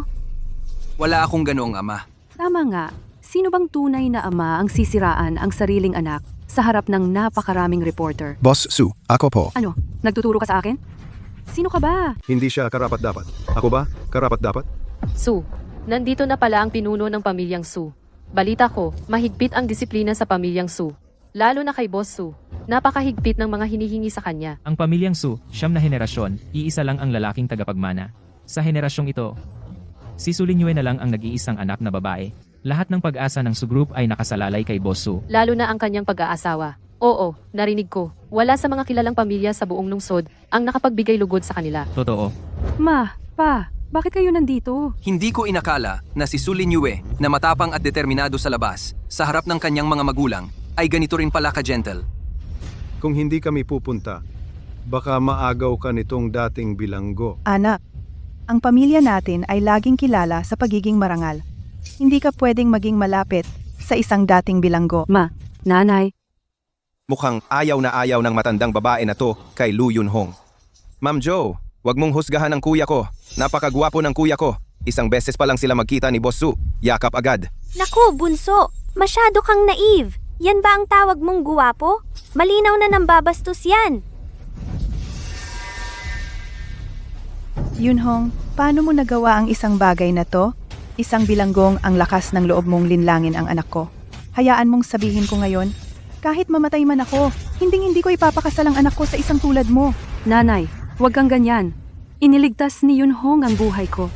Speaker 2: Wala akong ganoong ama.
Speaker 10: Tama nga. Sino bang tunay na ama ang sisiraan ang sariling anak sa harap ng napakaraming reporter?
Speaker 12: Boss Su, ako po.
Speaker 10: Ano? Nagtuturo ka sa akin? Sino ka ba?
Speaker 1: Hindi siya karapat-dapat. Ako ba? Karapat-dapat?
Speaker 8: Su, nandito na pala ang pinuno ng pamilyang Su. Balita ko, mahigpit ang disiplina sa pamilyang Su. Lalo na kay Boss Su. Napakahigpit ng mga hinihingi sa kanya.
Speaker 3: Ang pamilyang Su, siyam na henerasyon, iisa lang ang lalaking tagapagmana. Sa henerasyong ito, si Su Linyue na lang ang nag-iisang anak na babae. Lahat ng pag-asa ng Su Group ay nakasalalay kay Boss Su.
Speaker 8: Lalo na ang kanyang pag-aasawa. Oo, narinig ko. Wala sa mga kilalang pamilya sa buong lungsod ang nakapagbigay lugod sa kanila.
Speaker 3: Totoo.
Speaker 10: Ma, pa, bakit kayo nandito?
Speaker 2: Hindi ko inakala na si Su Linyue, na matapang at determinado sa labas, sa harap ng kanyang mga magulang, ay ganito rin pala ka-gentle.
Speaker 1: Kung hindi kami pupunta, baka maagaw ka nitong dating bilanggo.
Speaker 10: Anak, ang pamilya natin ay laging kilala sa pagiging marangal. Hindi ka pwedeng maging malapit sa isang dating bilanggo. Ma, nanay,
Speaker 11: Mukhang ayaw na ayaw ng matandang babae na to kay Lu Yunhong. Ma'am Jo, wag mong husgahan ang kuya ko. Napakagwapo ng kuya ko. Isang beses pa lang sila magkita ni Boss Su. Yakap agad.
Speaker 7: Naku, bunso, masyado kang naive. Yan ba ang tawag mong guwapo? Malinaw na nambabastos yan.
Speaker 10: Yunhong, paano mo nagawa ang isang bagay na to? Isang bilanggong ang lakas ng loob mong linlangin ang anak ko. Hayaan mong sabihin ko ngayon, kahit mamatay man ako, hindi ko ipapakasal ang anak ko sa isang tulad mo. Nanay, huwag kang ganyan. Iniligtas ni Yunhong ang buhay ko.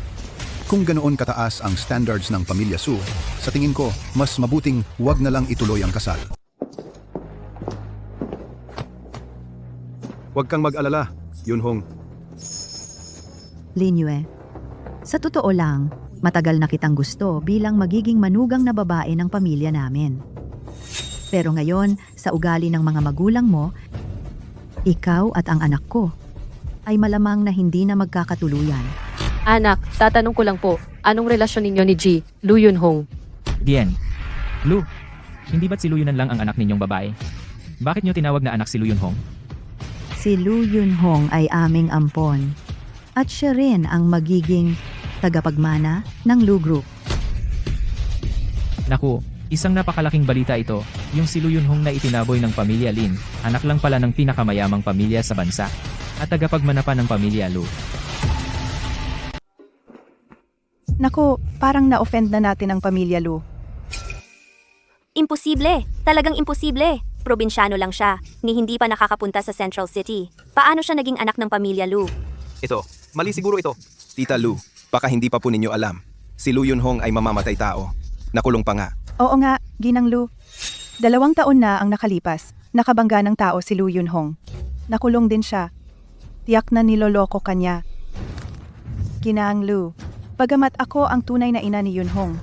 Speaker 12: Kung ganoon kataas ang standards ng pamilya Su, sa tingin ko, mas mabuting wag na lang ituloy ang kasal.
Speaker 1: Huwag kang mag-alala, Yunhong.
Speaker 4: Linyue, sa totoo lang, matagal na kitang gusto bilang magiging manugang na babae ng pamilya namin. Pero ngayon, sa ugali ng mga magulang mo, ikaw at ang anak ko ay malamang na hindi na magkakatuluyan.
Speaker 8: Anak, tatanong ko lang po, anong relasyon ninyo ni Ji, Lu Yunhong?
Speaker 3: Dien. Lu, hindi ba't si Lu Yunan lang ang anak ninyong babae? Bakit nyo tinawag na anak si Lu Yunhong?
Speaker 4: Si Lu Yunhong ay aming ampon. At siya rin ang magiging tagapagmana ng Lu Group.
Speaker 3: Naku, isang napakalaking balita ito, yung si Lu Yunhong na itinaboy ng pamilya Lin, anak lang pala ng pinakamayamang pamilya sa bansa, at tagapagmana pa ng pamilya Lu.
Speaker 10: Naku, parang na-offend na natin ang pamilya Lu.
Speaker 7: Imposible. Talagang imposible. Probinsyano lang siya, ni hindi pa nakakapunta sa Central City. Paano siya naging anak ng pamilya Lu?
Speaker 6: Ito, mali siguro ito.
Speaker 11: Tita Lu, baka hindi pa po ninyo alam. Si Lu Yunhong ay mamamatay tao. Nakulong pa nga.
Speaker 10: Oo nga, Ginang Lu. 2 taon na ang nakalipas. Nakabangga ng tao si Lu Yunhong. Nakulong din siya. Tiyak na niloloko kanya. Ginang Lu, bagamat ako ang tunay na ina ni Yunhong,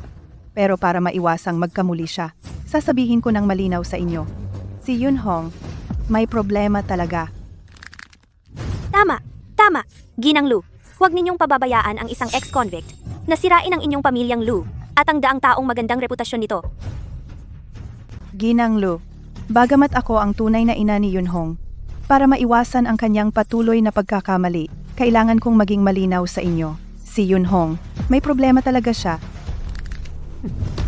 Speaker 10: pero para maiwasang magkamuli siya, sasabihin ko ng malinaw sa inyo. Si Yunhong, may problema talaga.
Speaker 7: Tama, tama. Ginang Lu, huwag ninyong pababayaan ang isang ex-convict. Nasirain ang inyong pamilyang Lu at ang daang taong magandang reputasyon nito.
Speaker 10: Ginang Lu, bagamat ako ang tunay na ina ni Yunhong, para maiwasan ang kanyang patuloy na pagkakamali, kailangan kong maging malinaw sa inyo. Si Yunhong, may problema talaga siya.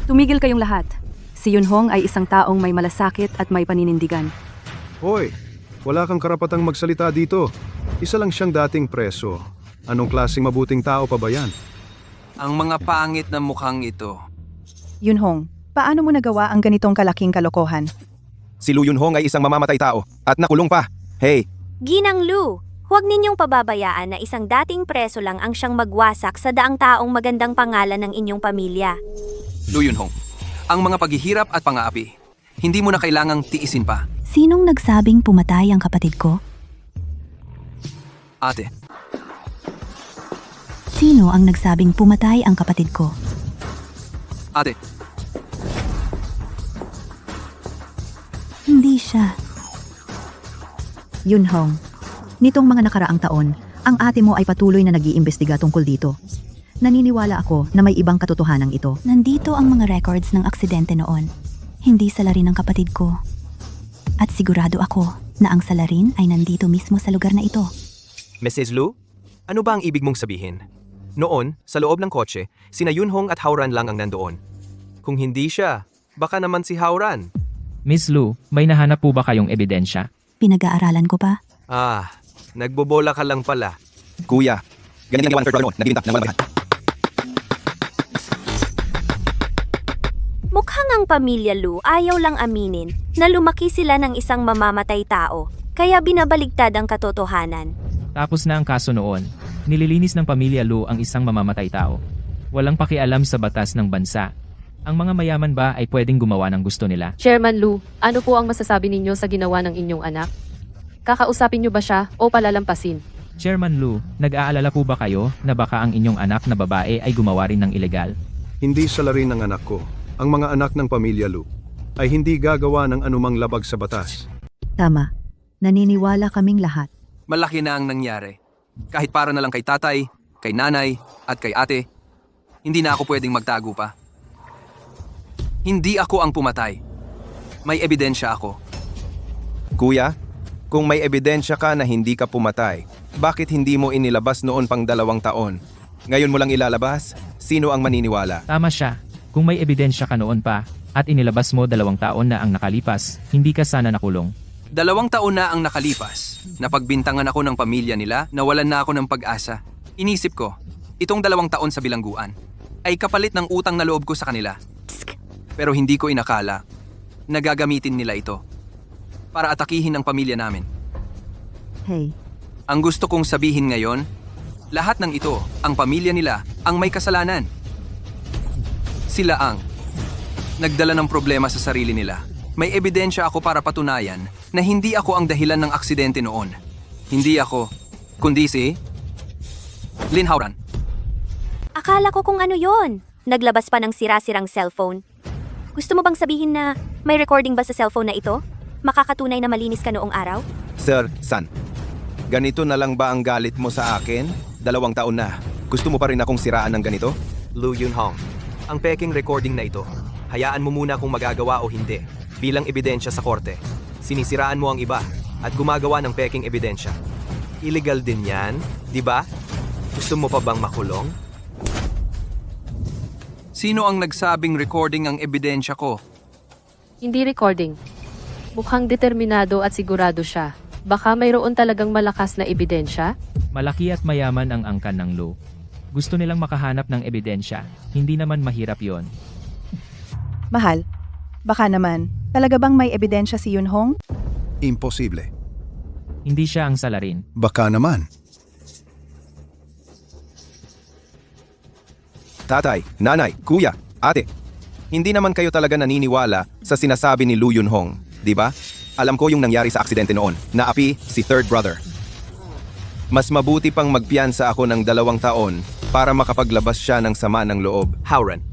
Speaker 13: Tumigil kayong lahat. Si Yunhong ay isang taong may malasakit at may paninindigan.
Speaker 1: Hoy, wala kang karapatang magsalita dito. Isa lang siyang dating preso. Anong klaseng mabuting tao pa ba yan?
Speaker 2: Ang mga pangit na mukhang ito.
Speaker 10: Yunhong, paano mo nagawa ang ganitong kalaking kalokohan?
Speaker 11: Si Lu Yunhong ay isang mamamatay tao at nakulong pa. Hey,
Speaker 7: Ginang Lu, huwag ninyong pababayaan na isang dating preso lang ang siyang magwasak sa daang taong magandang pangalan ng inyong pamilya.
Speaker 2: Lu Yunhong, ang mga paghihirap at pang-aapi, hindi mo na kailangang tiisin pa.
Speaker 5: Sinong nagsabing pumatay ang kapatid ko?
Speaker 2: Ate,
Speaker 5: Sino ang nagsabing pumatay ang kapatid ko?
Speaker 2: ate,
Speaker 5: Hindi siya.
Speaker 4: Yunhong, nitong mga nakaraang taon, ang ate mo ay patuloy na nag-iimbestiga tungkol dito. Naniniwala ako na may ibang katotohanan ito.
Speaker 5: Nandito ang mga records ng aksidente noon. Hindi salarin ng kapatid ko. At sigurado ako na ang salarin ay nandito mismo sa lugar na ito.
Speaker 6: Mrs. Lu, ano ba ang ibig mong sabihin? Noon, sa loob ng kotse, sina Yunhong at Hauran lang ang nandoon. Kung hindi siya, baka naman si Hauran.
Speaker 3: Miss Lu, may nahanap po ba kayong ebidensya?
Speaker 5: Pinag-aaralan ko pa.
Speaker 6: Nagbobola ka lang pala.
Speaker 11: kuya, ganyan ang third brother mo, nagbibinta ng walang
Speaker 7: Mukhang ang pamilya Lu ayaw lang aminin na lumaki sila ng isang mamamatay tao, kaya binabaligtad ang katotohanan.
Speaker 3: Tapos na ang kaso noon. Nililinis ng pamilya Lu ang isang mamamatay tao. Walang pakialam sa batas ng bansa. Ang mga mayaman ba ay pwedeng gumawa ng gusto nila?
Speaker 8: Chairman Lu, ano po ang masasabi ninyo sa ginawa ng inyong anak? Kakausapin niyo ba siya o palalampasin?
Speaker 3: Chairman Lu, nag-aalala po ba kayo na baka ang inyong anak na babae ay gumawa rin ng ilegal?
Speaker 1: Hindi salarin ng anak ko. Ang mga anak ng pamilya Lu ay hindi gagawa ng anumang labag sa batas.
Speaker 4: Tama. Naniniwala kaming lahat.
Speaker 2: malaki na ang nangyari. Kahit para na lang kay tatay, kay nanay, at kay ate, hindi na ako pwedeng magtago pa. Hindi ako ang pumatay. May ebidensya ako.
Speaker 11: Kuya, kung may ebidensya ka na hindi ka pumatay, bakit hindi mo inilabas noon pang 2 taon? Ngayon mo lang ilalabas? Sino ang maniniwala?
Speaker 3: Tama siya. Kung may ebidensya ka noon pa, at inilabas mo 2 taon na ang nakalipas, hindi ka sana nakulong.
Speaker 2: 2 taon na ang nakalipas. Napagbintangan ako ng pamilya nila, nawalan na ako ng pag-asa. Inisip ko, itong 2 taon sa bilangguan ay kapalit ng utang na loob ko sa kanila. Pero hindi ko inakala na gagamitin nila ito para atakihin ang pamilya namin.
Speaker 4: Hey,
Speaker 2: Ang gusto kong sabihin ngayon, lahat ng ito, ang pamilya nila, ang may kasalanan. Sila ang nagdala ng problema sa sarili nila. May ebidensya ako para patunayan na hindi ako ang dahilan ng aksidente noon. Hindi ako, kundi si Lin Hauran.
Speaker 7: Akala ko kung ano yon. Naglabas pa ng sira-sirang cellphone. Gusto mo bang sabihin na may recording ba sa cellphone na ito? Makakatunay na malinis ka noong araw?
Speaker 11: Sir, San. Ganito na lang ba ang galit mo sa akin? 2 taon na. Gusto mo pa rin akong siraan ng ganito?
Speaker 6: Lu Yunhong, ang peking recording na ito, hayaan mo muna kung magagawa o hindi. Bilang ebidensya sa korte, sinisiraan mo ang iba at gumagawa ng peking ebidensya. Illegal din yan, di ba? Gusto mo pa bang makulong?
Speaker 2: Sino ang nagsabing recording ang ebidensya ko?
Speaker 8: Hindi recording. Mukhang determinado at sigurado siya. Baka mayroon talagang malakas na ebidensya?
Speaker 3: Malaki at mayaman ang angkan ng Lu. Gusto nilang makahanap ng ebidensya. Hindi naman mahirap yon.
Speaker 10: Mahal, baka naman, talaga bang may ebidensya si Yunhong?
Speaker 12: Imposible.
Speaker 3: Hindi siya ang salarin.
Speaker 12: Baka naman.
Speaker 11: Tatay, nanay, kuya, ate. Hindi naman kayo talaga naniniwala sa sinasabi ni Lu Yunhong, di ba? Alam ko yung nangyari sa aksidente noon. Naapi si third brother. Mas mabuti pang magpiyansa ako ng 2 taon para makapaglabas siya ng sama ng loob.
Speaker 6: Howran,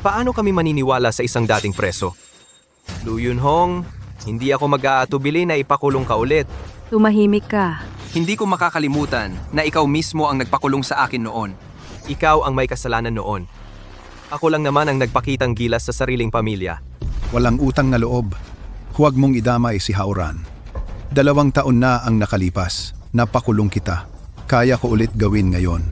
Speaker 6: paano kami maniniwala sa isang dating preso? Lu Yunhong, hindi ako mag-aatubili na ipakulong ka ulit.
Speaker 13: Tumahimik ka.
Speaker 2: Hindi ko makakalimutan na ikaw mismo ang nagpakulong sa akin noon.
Speaker 6: Ikaw ang may kasalanan noon. Ako lang naman ang nagpakitang gilas sa sariling pamilya.
Speaker 12: Walang utang na loob. Huwag mong idamay si Hauran. 2 taon na ang nakalipas. Napakulong kita. Kaya ko ulit gawin ngayon.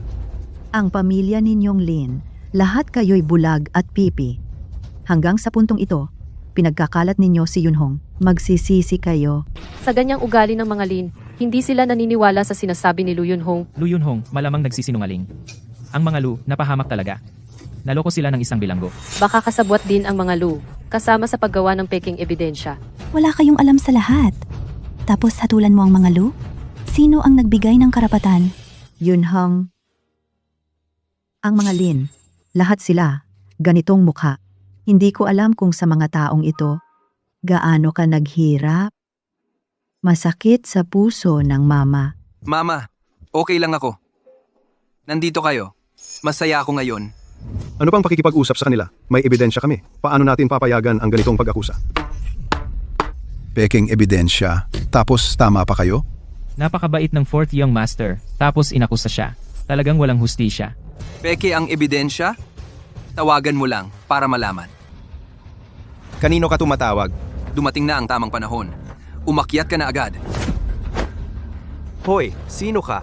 Speaker 4: Ang pamilya ninyong Lin, lahat kayo'y bulag at pipi. Hanggang sa puntong ito, pinagkakalat ninyo si Yunhong. Magsisisi kayo.
Speaker 8: Sa ganyang ugali ng mga Lin, hindi sila naniniwala sa sinasabi ni Lu Yunhong.
Speaker 3: Lu Yunhong, malamang nagsisinungaling. Ang mga Lu, napahamak talaga. Naloko sila ng isang bilanggo.
Speaker 8: Baka kasabwat din ang mga Lu, kasama sa paggawa ng peking ebidensya.
Speaker 5: Wala kayong alam sa lahat. Tapos hatulan mo ang mga Lu? Sino ang nagbigay ng karapatan?
Speaker 4: Yunhong. Ang mga Lin, lahat sila, ganitong mukha. Hindi ko alam kung sa mga taong ito, gaano ka naghirap. Masakit sa puso ng mama.
Speaker 2: Mama, okay lang ako. Nandito kayo. Masaya ako ngayon.
Speaker 1: Ano pang pakikipag-usap sa kanila? May ebidensya kami. Paano natin papayagan ang ganitong pag-akusa?
Speaker 12: Peking ebidensya. Tapos tama pa kayo?
Speaker 3: Napakabait ng 4th young master, tapos inakusa siya. Talagang walang hustisya.
Speaker 2: Peke ang ebidensya? Tawagan mo lang para malaman.
Speaker 11: Kanino ka tumatawag?
Speaker 2: Dumating na ang tamang panahon. Umakyat ka na agad.
Speaker 6: Hoy, sino ka?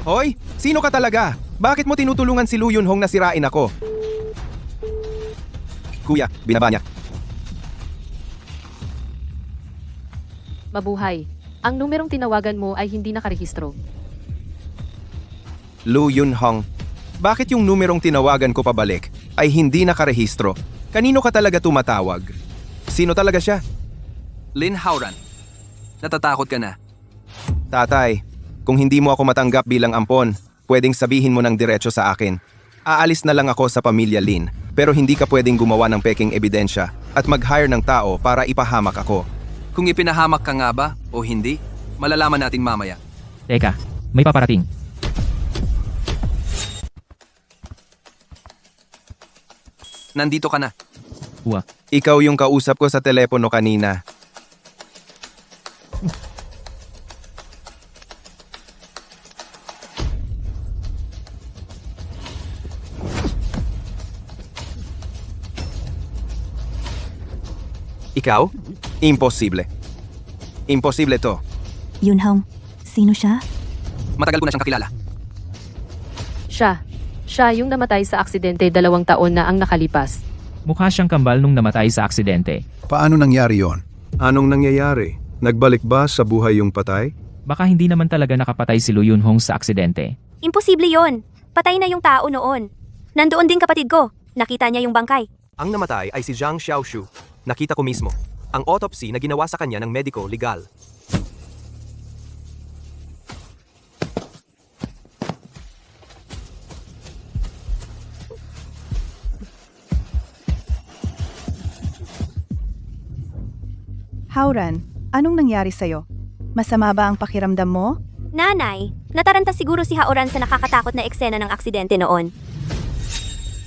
Speaker 11: Hoy, sino ka talaga? Bakit mo tinutulungan si Lu Yunhong na sirain ako? Kuya, binaba niya.
Speaker 8: Mabuhay. Ang numerong tinawagan mo ay hindi nakarehistro.
Speaker 11: Lu Yunhong, bakit yung numerong tinawagan ko pabalik ay hindi nakarehistro? Kanino ka talaga tumatawag? Sino talaga siya?
Speaker 2: Lin Hauran, natatakot ka na.
Speaker 11: Tatay, kung hindi mo ako matanggap bilang ampon, pwedeng sabihin mo ng diretso sa akin. Aalis na lang ako sa pamilya Lin, pero hindi ka pwedeng gumawa ng peking ebidensya at mag-hire ng tao para ipahamak ako.
Speaker 2: Kung ipinahamak ka nga ba o hindi, malalaman natin mamaya.
Speaker 3: Teka, may paparating.
Speaker 2: Nandito ka na.
Speaker 3: Uwa.
Speaker 11: Ikaw yung kausap ko sa telepono kanina.
Speaker 6: Ikaw?
Speaker 11: Imposible. Imposible to.
Speaker 5: Yunhong, sino siya?
Speaker 2: Matagal ko na siyang kakilala.
Speaker 8: Siya yung namatay sa aksidente 2 taon na ang nakalipas.
Speaker 3: Mukha siyang kambal nung namatay sa aksidente.
Speaker 12: Paano nangyari yon?
Speaker 1: Anong nangyayari? Nagbalik ba sa buhay yung patay?
Speaker 3: Baka hindi naman talaga nakapatay si Lu Yunhong sa aksidente.
Speaker 7: Imposible yon. Patay na yung tao noon. Nandoon din kapatid ko. Nakita niya yung bangkay.
Speaker 6: Ang namatay ay si Zhang Xiaoshu. Nakita ko mismo. Ang autopsy na ginawa sa kanya ng mediko legal.
Speaker 10: Hauran, anong nangyari sa'yo? Masama ba ang pakiramdam mo?
Speaker 7: Nanay, nataranta siguro si Haoran sa nakakatakot na eksena ng aksidente noon.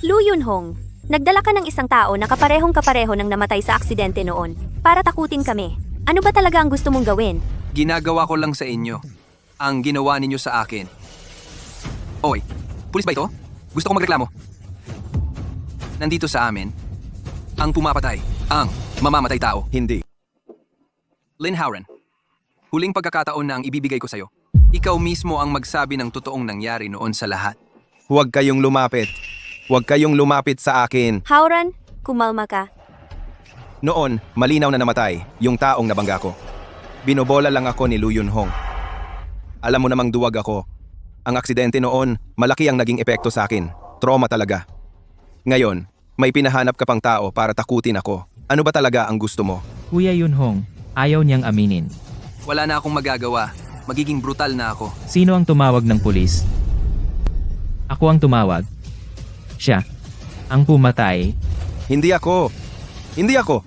Speaker 7: Lu Yunhong, Nagdala ka ng isang tao na kaparehong-kapareho ng namatay sa aksidente noon para takutin kami. Ano ba talaga ang gusto mong gawin?
Speaker 2: Ginagawa ko lang sa inyo ang ginawa ninyo sa akin. Oy, pulis ba ito? Gusto ko magreklamo. Nandito sa amin, ang pumapatay, ang mamamatay tao.
Speaker 11: Hindi.
Speaker 2: Lynn Howran, huling pagkakataon na ang ibibigay ko sa'yo. Ikaw mismo ang magsabi ng totoong nangyari noon sa lahat.
Speaker 11: Huwag kayong lumapit. Huwag kayong lumapit sa akin.
Speaker 7: Howran, kumalma ka.
Speaker 11: Noon, malinaw na namatay yung taong nabangga ko. Binobola lang ako ni Lu Yunhong. Alam mo namang duwag ako. Ang aksidente noon, malaki ang naging epekto sa akin. Trauma talaga. Ngayon, may pinahanap ka pang tao para takutin ako. Ano ba talaga ang gusto mo?
Speaker 3: Kuya Yunhong, ayaw niyang aminin.
Speaker 2: Wala na akong magagawa. Magiging brutal na ako.
Speaker 3: Sino ang tumawag ng pulis? Ako ang tumawag. Siya. Ang pumatay.
Speaker 11: Hindi ako. Hindi ako.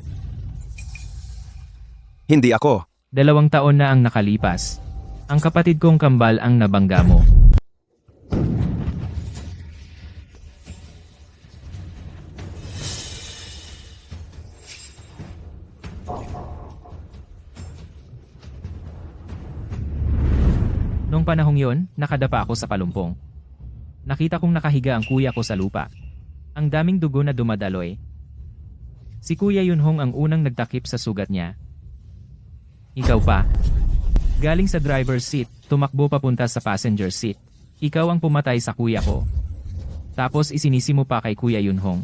Speaker 11: Hindi ako.
Speaker 3: 2 taon na ang nakalipas. Ang kapatid kong kambal ang nabangga mo. Noong panahong yon, nakadapa ako sa palumpong. Nakita kong nakahiga ang kuya ko sa lupa. Ang daming dugo na dumadaloy. Si Kuya Yunhong ang unang nagtakip sa sugat niya. Ikaw pa. Galing sa driver's seat, tumakbo papunta sa passenger seat. Ikaw ang pumatay sa kuya ko. Tapos isinisi mo pa kay Kuya Yunhong.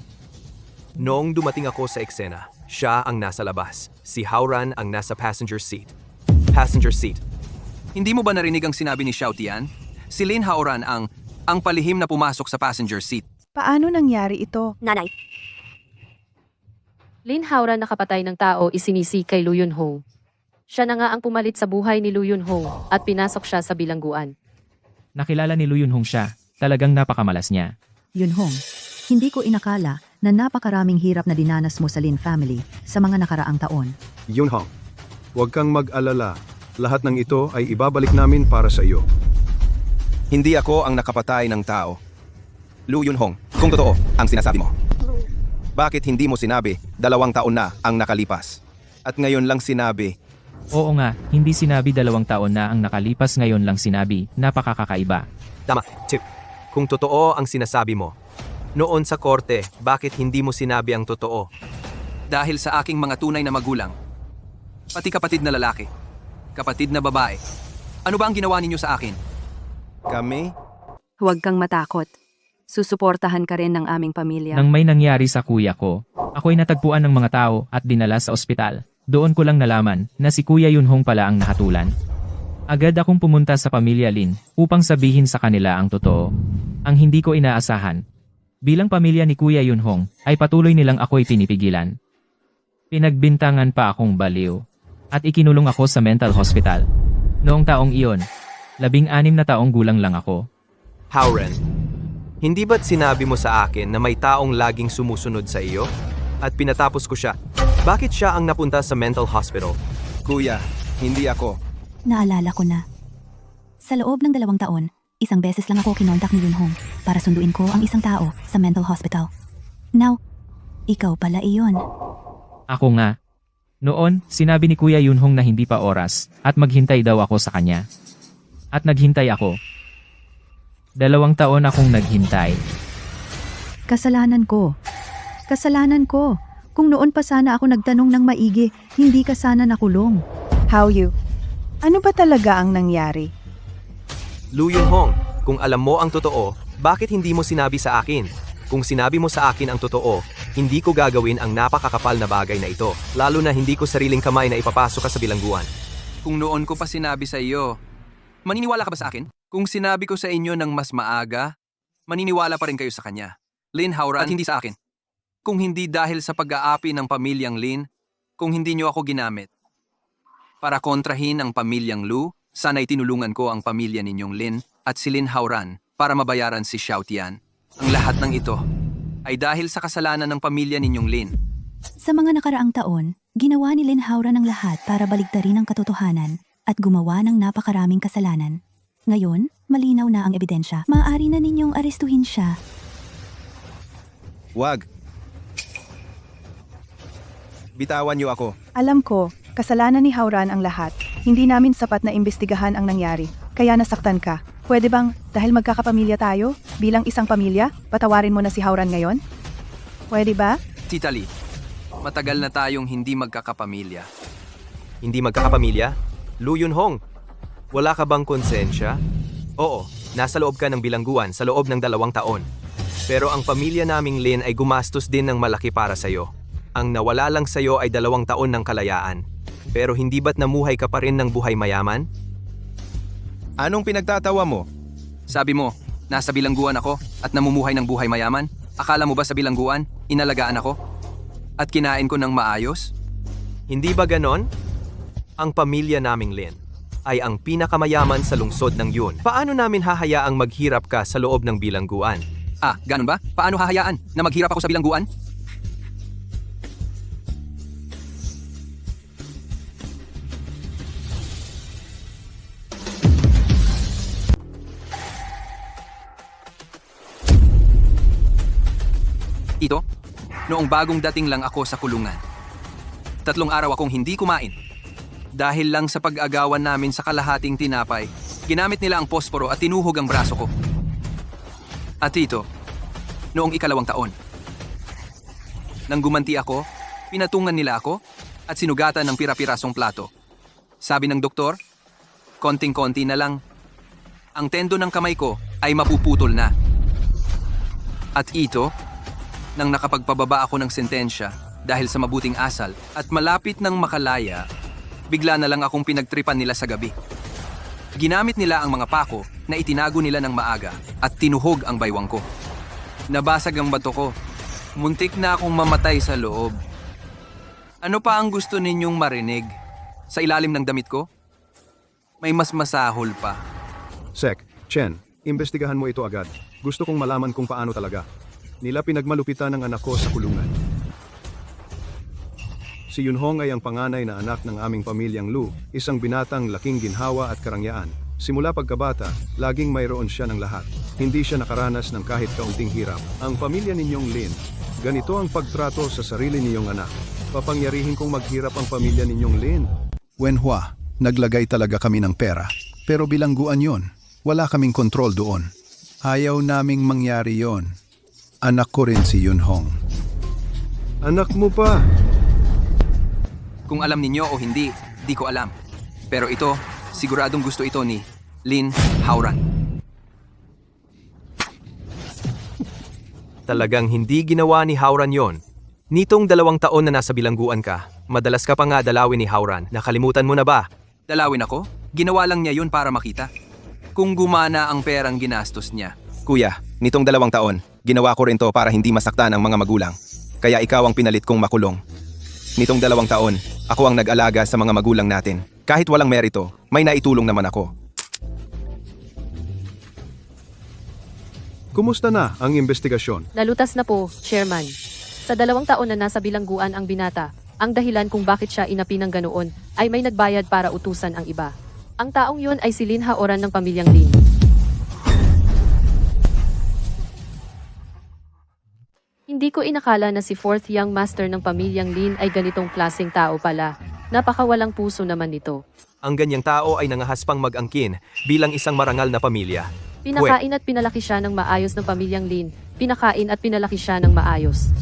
Speaker 6: Noong dumating ako sa eksena, siya ang nasa labas. Si Howran ang nasa passenger seat. Passenger seat.
Speaker 2: Hindi mo ba narinig ang sinabi ni Xiao Tian? Si Lin Howran ang palihim na pumasok sa passenger seat.
Speaker 10: Paano nangyari ito?
Speaker 7: Nanay,
Speaker 8: Lin Howran nakapatay ng tao isinisi kay Lu Yunhong. Siya na nga ang pumalit sa buhay ni Lu Yunhong at pinasok siya sa bilangguan.
Speaker 3: Nakilala ni Lu Yunhong siya. Talagang napakamalas niya.
Speaker 4: Yunhong, hindi ko inakala na napakaraming hirap na dinanas mo sa Lin family sa mga nakaraang taon.
Speaker 1: Yunhong, huwag kang mag-alala. Lahat ng ito ay ibabalik namin para sa iyo.
Speaker 11: Hindi ako ang nakapatay ng tao. Lu Yunhong, kung totoo ang sinasabi mo. Bakit hindi mo sinabi 2 taon na ang nakalipas? At ngayon lang sinabi,
Speaker 3: Oo nga, hindi sinabi 2 taon na ang nakalipas, ngayon lang sinabi, napakakaiba.
Speaker 6: Tama. Tip. Kung totoo ang sinasabi mo, noon sa korte, bakit hindi mo sinabi ang totoo?
Speaker 2: Dahil sa aking mga tunay na magulang. Pati kapatid na lalaki. Kapatid na babae. Ano ba ang ginawa ninyo sa akin?
Speaker 11: kami?
Speaker 13: Huwag kang matakot. Susuportahan ka rin ng aming pamilya.
Speaker 3: Nang may nangyari sa kuya ko, ako'y natagpuan ng mga tao at dinala sa ospital. Doon ko lang nalaman na si Kuya Yunhong pala ang nahatulan. Agad akong pumunta sa pamilya Lin upang sabihin sa kanila ang totoo. Ang hindi ko inaasahan. Bilang pamilya ni Kuya Yunhong, ay patuloy nilang ako'y pinipigilan. Pinagbintangan pa akong baliw. At ikinulong ako sa mental hospital. Noong taong iyon, 16 na taong gulang lang ako.
Speaker 6: Howran, hindi ba't sinabi mo sa akin na may taong laging sumusunod sa iyo? At pinatapos ko siya. Bakit siya ang napunta sa mental hospital?
Speaker 11: Kuya, hindi ako.
Speaker 5: Naalala ko na. Sa loob ng 2 taon, 1 beses lang ako kinontak ni Yunhong para sunduin ko ang isang tao sa mental hospital. Now, ikaw pala iyon.
Speaker 3: Ako nga. Noon, sinabi ni Kuya Yunhong na hindi pa oras at maghintay daw ako sa kanya. At naghintay ako. 2 taon akong naghintay.
Speaker 4: Kasalanan ko. Kasalanan ko. Kung noon pa sana ako nagtanong ng maigi, hindi ka sana nakulong.
Speaker 10: How you? Ano ba talaga ang nangyari?
Speaker 6: Lu Yunhong, kung alam mo ang totoo, bakit hindi mo sinabi sa akin? Kung sinabi mo sa akin ang totoo, hindi ko gagawin ang napakakapal na bagay na ito, lalo na hindi ko sariling kamay na ipapasok ka sa bilangguan.
Speaker 2: Kung noon ko pa sinabi sa iyo, maniniwala ka ba sa akin? Kung sinabi ko sa inyo ng mas maaga, maniniwala pa rin kayo sa kanya. Lin Howran at hindi sa akin. Kung hindi dahil sa pag-aapi ng pamilyang Lin, kung hindi niyo ako ginamit. Para kontrahin ang pamilyang Lu, sana'y tinulungan ko ang pamilya ninyong Lin at si Lin Howran para mabayaran si Xiao Tian. Ang lahat ng ito ay dahil sa kasalanan ng pamilya ninyong Lin.
Speaker 5: Sa mga nakaraang taon, ginawa ni Lin Howran ang lahat para baligtarin ang katotohanan at gumawa ng napakaraming kasalanan. Ngayon, malinaw na ang ebidensya. Maaari na ninyong arestuhin siya.
Speaker 11: Wag. Bitawan niyo ako.
Speaker 10: Alam ko, kasalanan ni Hauran ang lahat. Hindi namin sapat na imbestigahan ang nangyari, kaya nasaktan ka. Pwede bang, dahil magkakapamilya tayo, bilang isang pamilya, patawarin mo na si Hauran ngayon? Pwede ba?
Speaker 2: Tita Lee, matagal na tayong hindi magkakapamilya.
Speaker 6: Hindi magkakapamilya? Lu Yunhong, wala ka bang konsensya? Oo, nasa loob ka ng bilangguan sa loob ng 2 taon. Pero ang pamilya naming Lin ay gumastos din ng malaki para sa'yo. Ang nawala lang sa'yo ay 2 taon ng kalayaan. Pero hindi ba't namuhay ka pa rin ng buhay mayaman?
Speaker 11: Anong pinagtatawa mo?
Speaker 2: Sabi mo, nasa bilangguan ako at namumuhay ng buhay mayaman? Akala mo ba sa bilangguan, inalagaan ako? At kinain ko ng maayos?
Speaker 6: Hindi ba ganon? Ang pamilya naming Lin ay ang pinakamayaman sa lungsod ng Yun. Paano namin hahayaang maghirap ka sa loob ng bilangguan?
Speaker 2: Ah, ganun ba? Paano hahayaan na maghirap ako sa bilangguan? Ito, noong bagong dating lang ako sa kulungan. 3 araw akong hindi kumain. Dahil lang sa pag-agawan namin sa kalahating tinapay, ginamit nila ang posporo at tinuhog ang braso ko. At ito, noong 2 taon. Nang gumanti ako, pinatungan nila ako at sinugatan ng pira-pirasong plato. Sabi ng doktor, konting-konti na lang. Ang tendo ng kamay ko ay mapuputol na. At ito, nang nakapagpababa ako ng sentensya dahil sa mabuting asal at malapit ng makalaya, bigla na lang akong pinagtripan nila sa gabi. Ginamit nila ang mga pako na itinago nila ng maaga at tinuhog ang baywang ko. Nabasag ang bato ko. Muntik na akong mamatay sa loob. Ano pa ang gusto ninyong marinig? Sa ilalim ng damit ko? May mas masahol pa.
Speaker 1: Sek, Chen, imbestigahan mo ito agad. Gusto kong malaman kung paano talaga. Nila pinagmalupitan ng anak ko sa kulungan. Si Yunhong ay ang panganay na anak ng aming pamilyang Lu, isang binatang laking ginhawa at karangyaan. Simula pagkabata, laging mayroon siya ng lahat. Hindi siya nakaranas ng kahit kaunting hirap. Ang pamilya ninyong Lin, ganito ang pagtrato sa sarili ninyong anak. Papangyarihin kong maghirap ang pamilya ninyong Lin.
Speaker 12: Wenhua, naglagay talaga kami ng pera. Pero bilangguan yon, wala kaming kontrol doon. Ayaw naming mangyari yon. Anak ko rin si Yunhong.
Speaker 1: Anak mo pa!
Speaker 2: Kung alam ninyo o hindi, di ko alam. Pero ito, siguradong gusto ito ni Lin Hauran.
Speaker 6: Talagang hindi ginawa ni Hauran yon. Nitong 2 taon na nasa bilangguan ka, madalas ka pa nga dalawin ni Hauran. Nakalimutan mo na ba?
Speaker 2: Dalawin ako? Ginawa lang niya yun para makita. Kung gumana ang perang ginastos niya.
Speaker 11: Kuya, nitong 2 taon, ginawa ko rin to para hindi masaktan ang mga magulang. Kaya ikaw ang pinalit kong makulong. Nitong 2 taon, ako ang nag-alaga sa mga magulang natin. Kahit walang merito, may naitulong naman ako.
Speaker 1: Kumusta na ang investigasyon?
Speaker 8: Nalutas na po, Chairman. Sa 2 taon na nasa bilangguan ang binata, ang dahilan kung bakit siya inapi ng ganoon ay may nagbayad para utusan ang iba. Ang taong yun ay si Lin Hauran ng pamilyang Lin. Hindi ko inakala na si 4th Young Master ng pamilyang Lin ay ganitong klaseng tao pala. Napakawalang puso naman nito.
Speaker 6: Ang ganyang tao ay nangahas pang mag-angkin bilang isang marangal na pamilya.
Speaker 8: Pinakain at pinalaki siya ng maayos ng pamilyang Lin. Pinakain at pinalaki siya ng maayos.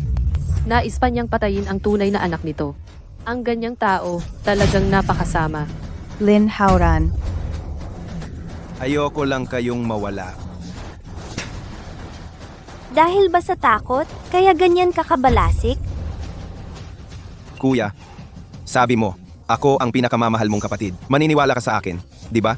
Speaker 8: Nais pa niyang patayin ang tunay na anak nito. Ang ganyang tao, talagang napakasama.
Speaker 10: Lin Hauran.
Speaker 11: Ayoko lang kayong mawala.
Speaker 7: Dahil ba sa takot, kaya ganyan kakabalasik?
Speaker 11: Kuya, sabi mo, ako ang pinakamamahal mong kapatid. Maniniwala ka sa akin, di ba?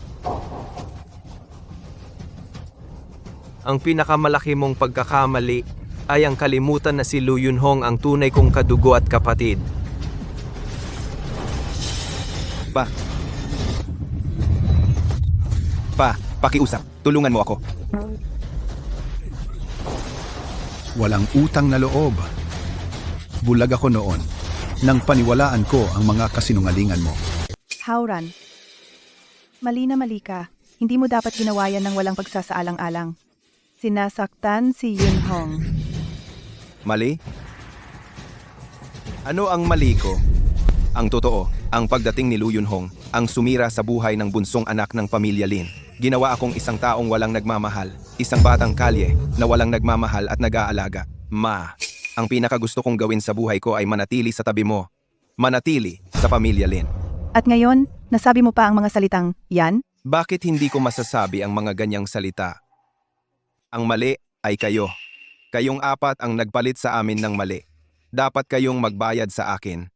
Speaker 6: Ang pinakamalaki mong pagkakamali ay ang kalimutan na si Lu Yunhong ang tunay kong kadugo at kapatid.
Speaker 11: Pakiusap, tulungan mo ako.
Speaker 12: Walang utang na loob. Bulag ako noon nang paniwalaan ko ang mga kasinungalingan mo.
Speaker 10: Hauran. Mali na mali ka. Hindi mo dapat ginawa yan ng walang pagsasaalang-alang. Sinasaktan si Yunhong.
Speaker 11: Mali? Ano ang mali ko? Ang totoo, ang pagdating ni Lu Yunhong ang sumira sa buhay ng bunsong anak ng pamilya Lin. Ginawa akong isang taong walang nagmamahal, isang batang kalye na walang nagmamahal at nag-aalaga. Ma, ang pinakagusto kong gawin sa buhay ko ay manatili sa tabi mo. Manatili sa pamilya Lin.
Speaker 10: At ngayon, nasabi mo pa ang mga salitang, yan?
Speaker 11: Bakit hindi ko masasabi ang mga ganyang salita? Ang mali ay kayo. Kayong apat ang nagpalit sa amin ng mali. Dapat kayong magbayad sa akin.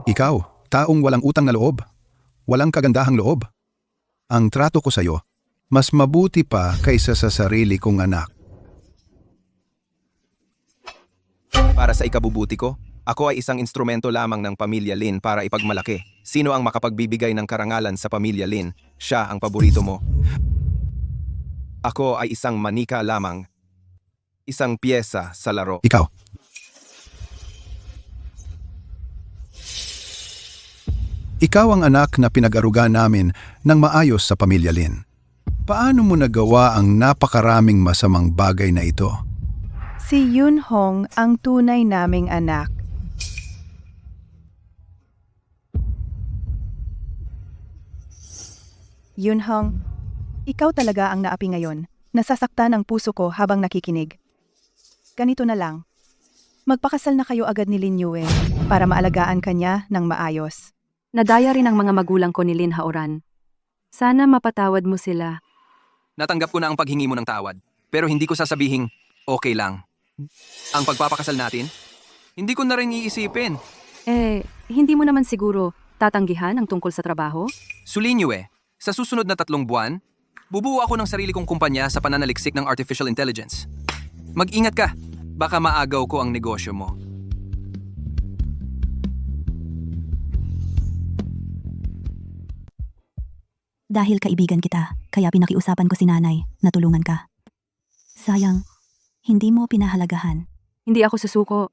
Speaker 12: Ikaw, taong walang utang na loob, walang kagandahang loob. Ang trato ko sa'yo, mas mabuti pa kaysa sa sarili kong anak.
Speaker 11: Para sa ikabubuti ko, ako ay isang instrumento lamang ng pamilya Lin para ipagmalaki. Sino ang makapagbibigay ng karangalan sa pamilya Lin? Siya ang paborito mo. Ako ay isang manika lamang. Isang piyesa sa laro.
Speaker 12: Ikaw, ikaw ang anak na pinag-aruga namin ng maayos sa pamilya Lin. Paano mo nagawa ang napakaraming masamang bagay na ito?
Speaker 10: Si Yunhong ang tunay naming anak. Yunhong, ikaw talaga ang naapi ngayon. Nasasaktan ang puso ko habang nakikinig. Ganito na lang. Magpakasal na kayo agad ni Lin Yue para maalagaan kanya ng maayos.
Speaker 13: Nadaya rin ang mga magulang ko ni Lin Haoran. Sana mapatawad mo sila.
Speaker 2: Natanggap ko na ang paghingi mo ng tawad, pero hindi ko sasabihing okay lang. Ang pagpapakasal natin, hindi ko na rin iisipin.
Speaker 13: Hindi mo naman siguro tatanggihan ang tungkol sa trabaho?
Speaker 2: Sulinyue, sa susunod na 3 buwan, bubuo ako ng sarili kong kumpanya sa pananaliksik ng artificial intelligence. Mag-ingat ka, baka maagaw ko ang negosyo mo.
Speaker 5: Dahil kaibigan kita, kaya pinakiusapan ko si nanay na tulungan ka. Sayang, hindi mo pinahalagahan.
Speaker 13: Hindi ako susuko.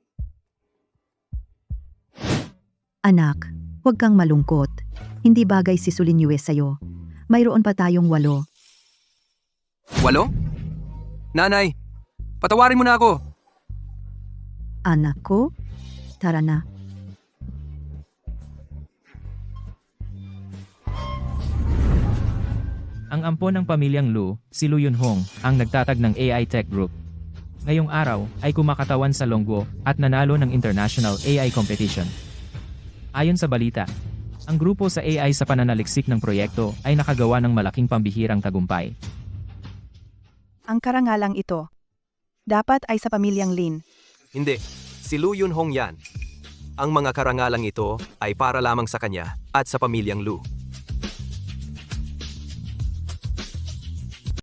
Speaker 4: Anak, huwag kang malungkot. Hindi bagay si Sulinyue sa'yo. Mayroon pa tayong 8.
Speaker 2: 8? Nanay, patawarin mo na ako.
Speaker 4: Anak ko, tara na.
Speaker 3: Ang ampon ng pamilyang Lu, si Lu Yunhong, ang nagtatag ng AI Tech Group. Ngayong araw ay kumakatawan sa Longguo at nanalo ng International AI Competition. Ayon sa balita, ang grupo sa AI sa pananaliksik ng proyekto ay nakagawa ng malaking pambihirang tagumpay.
Speaker 10: Ang karangalang ito, dapat ay sa pamilyang Lin.
Speaker 6: Hindi, si Lu Yunhong yan. Ang mga karangalang ito ay para lamang sa kanya at sa pamilyang Lu.